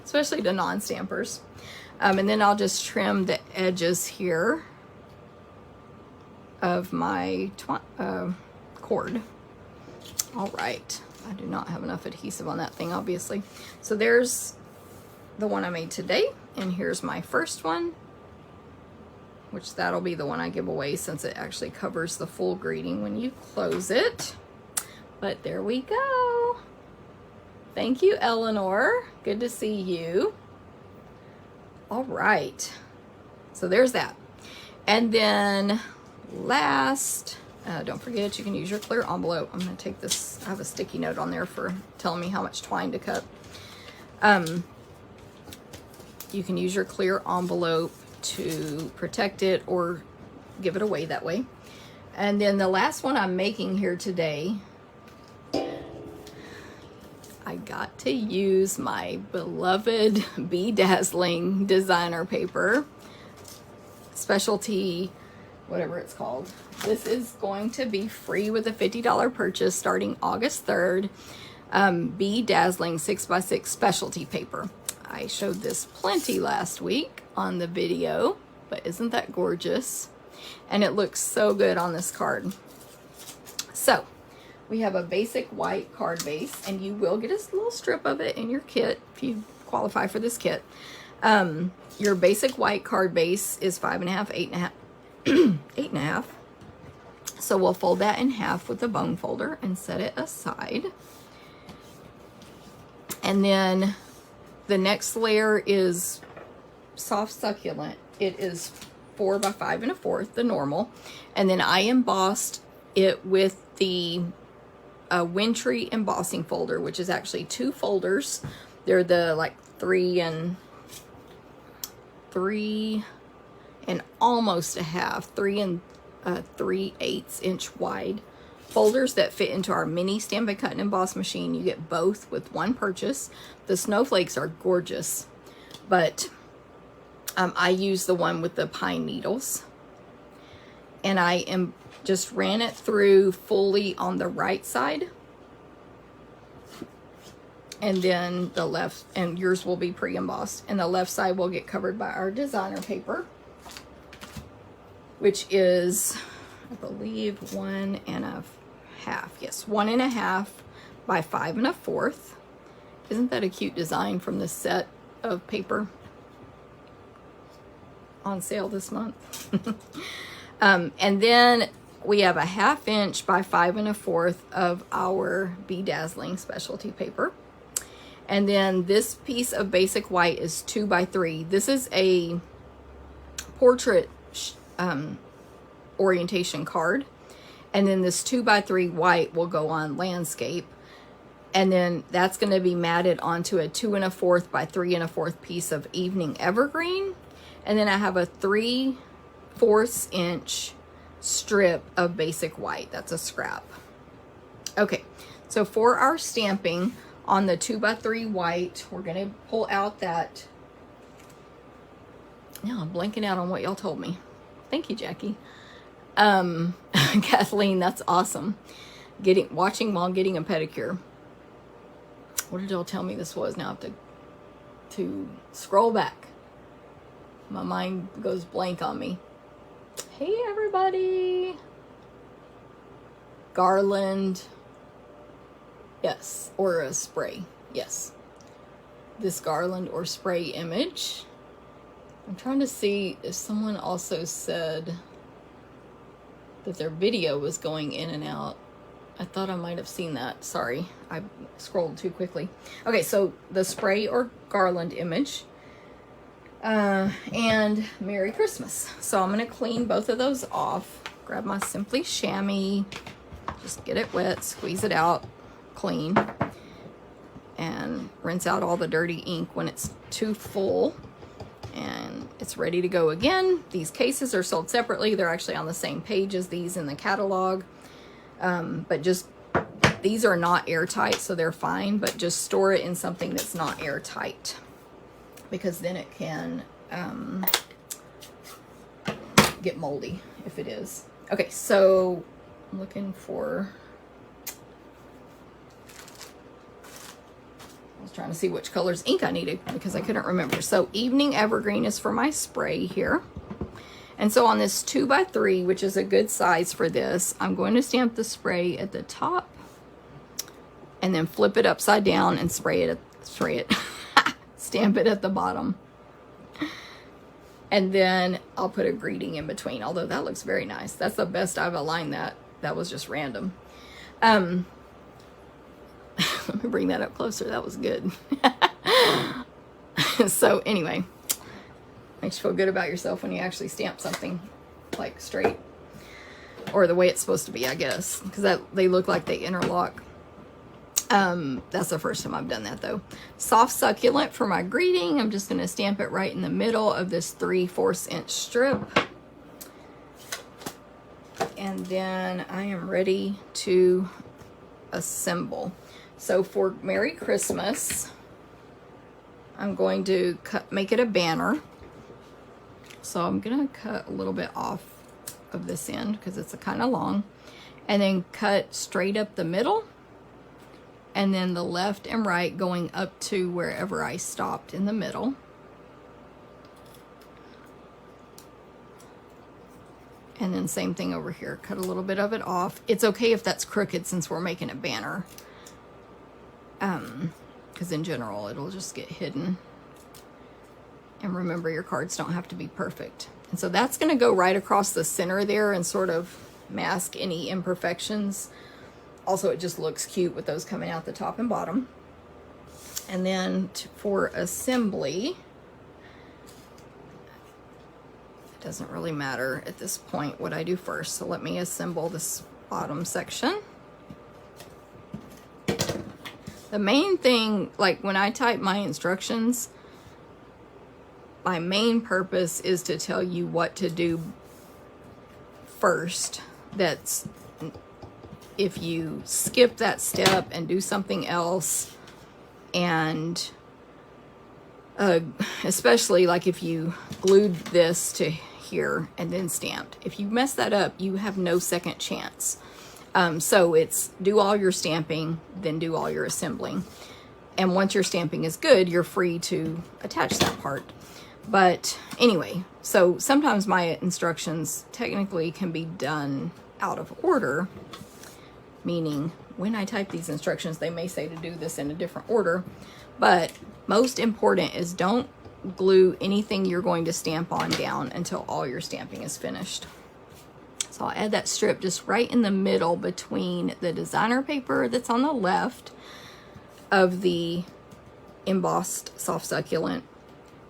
especially to non-stampers. And then I'll just trim the edges here of my cord. All right. I do not have enough adhesive on that thing, obviously. So there's the one I made today, and here's my first one, which that'll be the one I give away since it actually covers the full greeting when you close it. But there we go. Thank you, Eleanor. Good to see you. All right. So there's that. And then last, don't forget, you can use your clear envelope. I'm going to take this, I have a sticky note on there for telling me how much twine to cut. You can use your clear envelope to protect it or give it away that way. And then the last one I'm making here today, I got to use my beloved Be Dazzling designer paper, specialty, whatever it's called. This is going to be free with a $50 purchase starting August 3rd. Be Dazzling 6x6 specialty paper. I showed this plenty last week on the video, but isn't that gorgeous? And it looks so good on this card. So we have a basic white card base, and you will get a little strip of it in your kit if you qualify for this kit. Your basic white card base is 5.5, 8.5, 8.5. So we'll fold that in half with a bone folder and set it aside. And then the next layer is soft succulent. It is 4 by 5 1/4, the normal. And then I embossed it with the Wintry embossing folder, which is actually 2 folders. They're the like 3 and almost a half, 3 and 3/8 inch wide folders that fit into our mini Stampin' Cut and Emboss machine. You get both with one purchase. The snowflakes are gorgeous, but I use the one with the pine needles, and I just ran it through fully on the right side, and then the left, and yours will be pre-embossed, and the left side will get covered by our designer paper, which is, I believe, 1.5. Yes, 1.5 by 5 1/4. Isn't that a cute design from this set of paper on sale this month? And then we have a 1/2 inch by 5 1/4 of our Bedazzling specialty paper. And then this piece of basic white is 2 by 3. This is a portrait orientation card. And then this 2 by 3 white will go on landscape. And then that's going to be matted onto a 2 1/4 by 3 1/4 piece of evening evergreen. And then I have a 3/4 inch strip of basic white. That's a scrap. Okay, so for our stamping on the 2 by 3 white, we're going to pull out that. Yeah, I'm blanking out on what y'all told me. Thank you, Jackie. Kathleen, that's awesome. Watching while getting a pedicure. What did y'all tell me this was? Now I have to scroll back. My mind goes blank on me. Hey, everybody. Garland. Yes, or a spray. Yes. This garland or spray image. I'm trying to see if someone also said that their video was going in and out. I thought I might have seen that. Sorry, I scrolled too quickly. Okay, so the spray or garland image. And Merry Christmas. So I'm going to clean both of those off. Grab my Simply Chamois. Just get it wet, squeeze it out, clean. And rinse out all the dirty ink when it's too full. And it's ready to go again. These cases are sold separately. They're actually on the same page as these in the catalog. But just, these are not airtight, so they're fine, but just store it in something that's not airtight, because then it can get moldy if it is. Okay, so I'm looking for, I was trying to see which colors ink I needed because I couldn't remember. So Evening Evergreen is for my spray here. And so on this 2 by 3, which is a good size for this, I'm going to stamp the spray at the top and then flip it upside down and stamp it at the bottom. And then I'll put a greeting in between, although that looks very nice. That's the best I've aligned that. That was just random. Let me bring that up closer. That was good. So anyway, makes you feel good about yourself when you actually stamp something like straight, or the way it's supposed to be, I guess, because they look like they interlock. That's the first time I've done that though. Soft Succulent for my greeting. I'm just going to stamp it right in the middle of this 3/4 inch strip. And then I am ready to assemble. So for Merry Christmas, I'm going to make it a banner. So I'm going to cut a little bit off of this end because it's kind of long, and then cut straight up the middle, and then the left and right going up to wherever I stopped in the middle. And then same thing over here, cut a little bit of it off. It's okay if that's crooked since we're making a banner. Because in general, it'll just get hidden. And remember, your cards don't have to be perfect. And so that's going to go right across the center there and sort of mask any imperfections. Also, it just looks cute with those coming out the top and bottom. And then for assembly, it doesn't really matter at this point what I do first. So let me assemble this bottom section. The main thing, like when I type my instructions, my main purpose is to tell you what to do first. That's, if you skip that step and do something else and especially like if you glued this to here and then stamped. If you mess that up, you have no second chance. So it's do all your stamping, then do all your assembling. And once your stamping is good, you're free to attach that part. But anyway, so sometimes my instructions technically can be done out of order, meaning when I type these instructions, they may say to do this in a different order. But most important is don't glue anything you're going to stamp on down until all your stamping is finished. So I'll add that strip just right in the middle between the designer paper that's on the left of the embossed soft succulent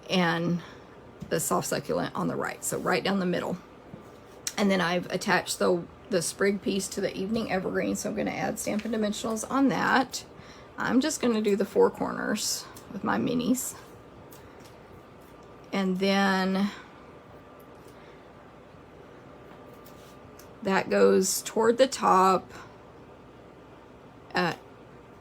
and the soft succulent on the right. So right down the middle. And then I've attached the sprig piece to the evening evergreen. So I'm going to add Stampin' Dimensionals on that. I'm just going to do the four corners with my minis. And then that goes toward the top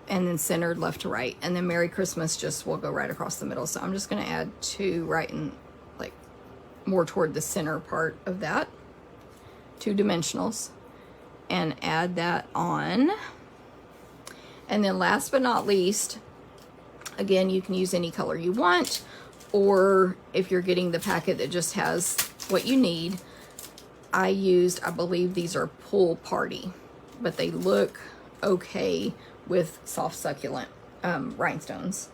and then centered left to right. And then Merry Christmas just will go right across the middle. So I'm just going to add two right in, like, more toward the center part of that. 2 dimensionals. And add that on. And then last but not least, again, you can use any color you want, or if you're getting the packet that just has what you need, I believe these are Pool Party, but they look okay with soft succulent rhinestones.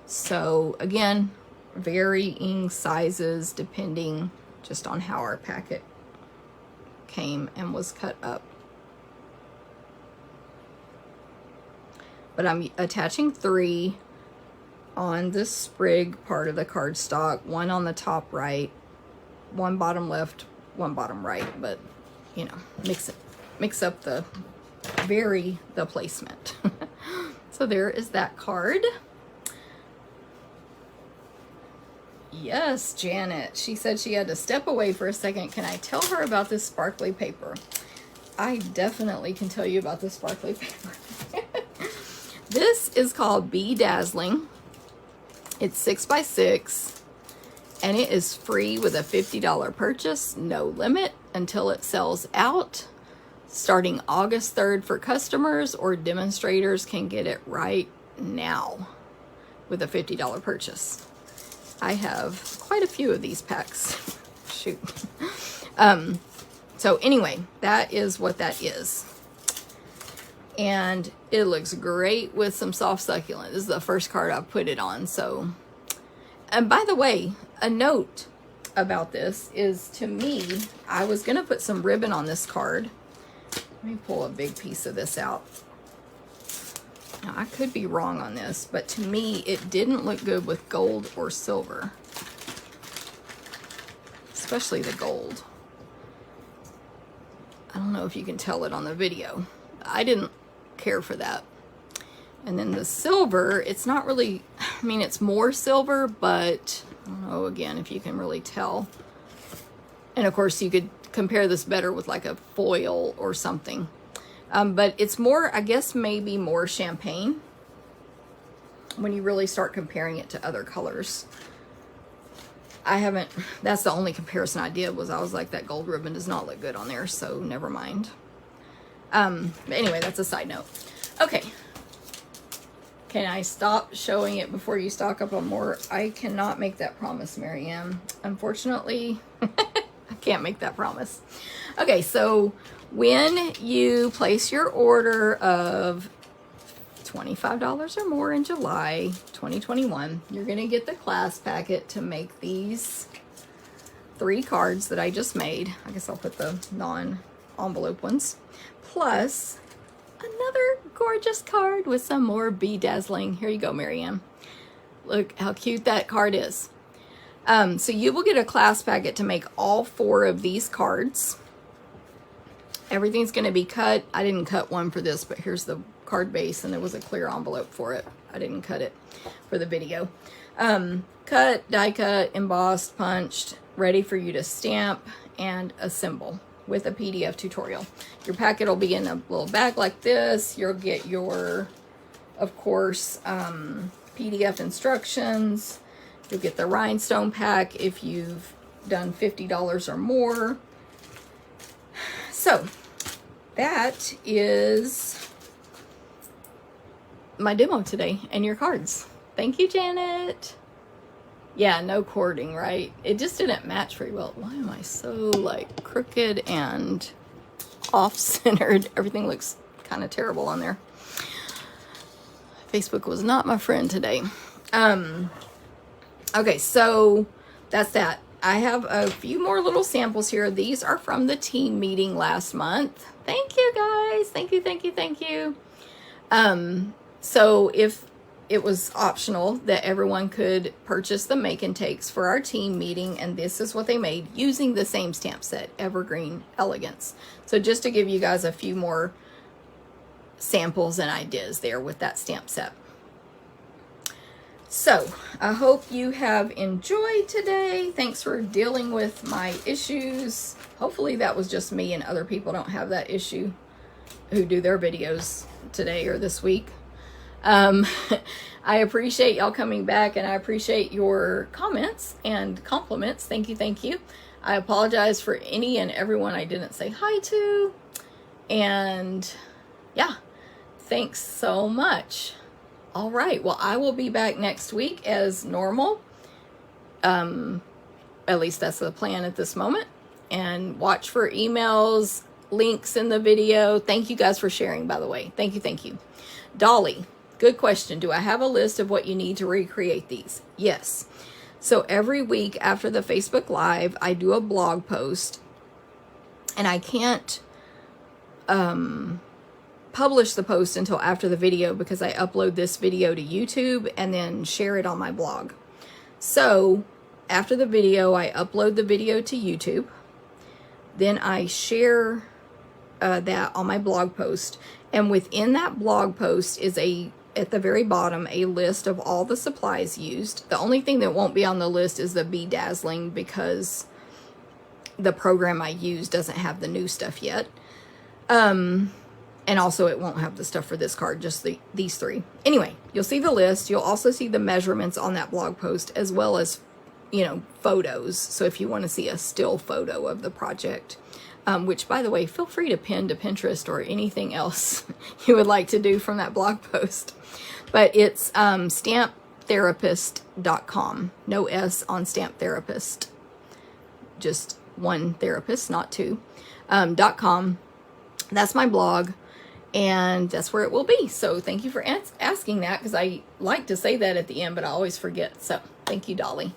So again, varying sizes depending just on how our packet came and was cut up. But I'm attaching 3 on the sprig part of the cardstock, 1 on the top right, 1 bottom left, 1 bottom right, but you know, mix up the placement. So there is that card. Yes, Janet. She said she had to step away for a second. Can I tell her about this sparkly paper? I definitely can tell you about this sparkly paper. This is called Be Dazzling. It's 6 by 6 and it is free with a $50 purchase, no limit until it sells out. Starting August 3rd for customers or demonstrators can get it right now with a $50 purchase. I have quite a few of these packs. Shoot. So anyway, that is what that is. And it looks great with some soft succulent. This is the first card I've put it on. So, and by the way, a note about this is, to me, I was going to put some ribbon on this card. Let me pull a big piece of this out. Now, I could be wrong on this, but to me, it didn't look good with gold or silver. Especially the gold. I don't know if you can tell it on the video. I didn't care for that. And then the silver, it's not really, I mean, it's more silver, but I don't know, again, if you can really tell. And of course, you could compare this better with like a foil or something. But it's more, I guess, maybe more champagne when you really start comparing it to other colors. That's the only comparison I did, was I was like, that gold ribbon does not look good on there, so never mind. But anyway, that's a side note. Okay. Can I stop showing it before you stock up on more? I cannot make that promise, Marianne. Unfortunately, I can't make that promise. Okay, so when you place your order of $25 or more in July 2021, you're going to get the class packet to make these 3 cards that I just made. I guess I'll put the non-envelope ones. Plus another gorgeous card with some more Be Dazzling. Here you go, Marianne. Look how cute that card is. So you will get a class packet to make all 4 of these cards. Everything's going to be cut. I didn't cut one for this, but here's the card base, and there was a clear envelope for it. I didn't cut it for the video. Cut, die cut, embossed, punched, ready for you to stamp and assemble with a PDF tutorial. Your packet will be in a little bag like this. You'll get your, of course, PDF instructions. You'll get the rhinestone pack if you've done $50 or more. So that is my demo today and your cards. Thank you, Janet. Yeah, no cording, right? It just didn't match very well. Why am I so like crooked and off-centered? Everything looks kind of terrible on there. Facebook was not my friend today. Okay, so that's that. I have a few more little samples here. These are from the team meeting last month. Thank you, guys. Thank you, thank you, thank you. So if it was optional that everyone could purchase the make and takes for our team meeting, and this is what they made using the same stamp set, Evergreen Elegance. So just to give you guys a few more samples and ideas there with that stamp set. So I hope you have enjoyed today. Thanks for dealing with my issues. Hopefully that was just me and other people don't have that issue who do their videos today or this week. I appreciate y'all coming back, and I appreciate your comments and compliments. Thank you, thank you. I apologize for any and everyone I didn't say hi to. And yeah, thanks so much. All right, well, I will be back next week as normal. At least that's the plan at this moment. And watch for emails, links in the video. Thank you guys for sharing, by the way. Thank you, thank you. Dolly, good question. Do I have a list of what you need to recreate these? Yes. So every week after the Facebook Live, I do a blog post. And I can't publish the post until after the video because I upload this video to YouTube and then share it on my blog. So after the video, I upload the video to YouTube. Then I share that on my blog post. And within that blog post is at the very bottom, a list of all the supplies used. The only thing that won't be on the list is the bedazzling because the program I use doesn't have the new stuff yet. And also it won't have the stuff for this card, just these three. Anyway, you'll see the list. You'll also see the measurements on that blog post as well as, you know, photos. So if you want to see a still photo of the project, which by the way, feel free to pin to Pinterest or anything else you would like to do from that blog post. But it's stamptherapist.com. No S on Stamp Therapist. Just one therapist, not two. .com. That's my blog. And that's where it will be. So thank you for asking that, because I like to say that at the end, but I always forget. So thank you, Dolly.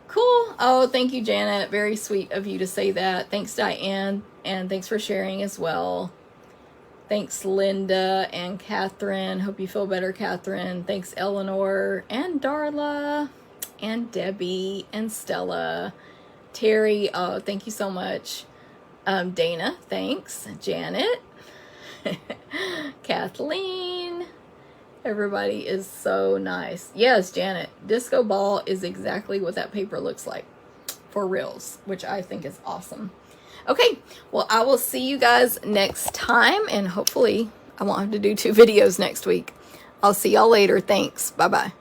Cool. Oh, thank you, Janet. Very sweet of you to say that. Thanks, Diane. And thanks for sharing as well. Thanks, Linda and Catherine. Hope you feel better, Catherine. Thanks, Eleanor and Darla and Debbie and Stella. Terry, oh, thank you so much. Dana, thanks. Janet. Kathleen. Everybody is so nice. Yes, Janet, Disco Ball is exactly what that paper looks like for reals, which I think is awesome. Okay, well, I will see you guys next time, and hopefully I won't have to do 2 videos next week. I'll see y'all later. Thanks. Bye-bye.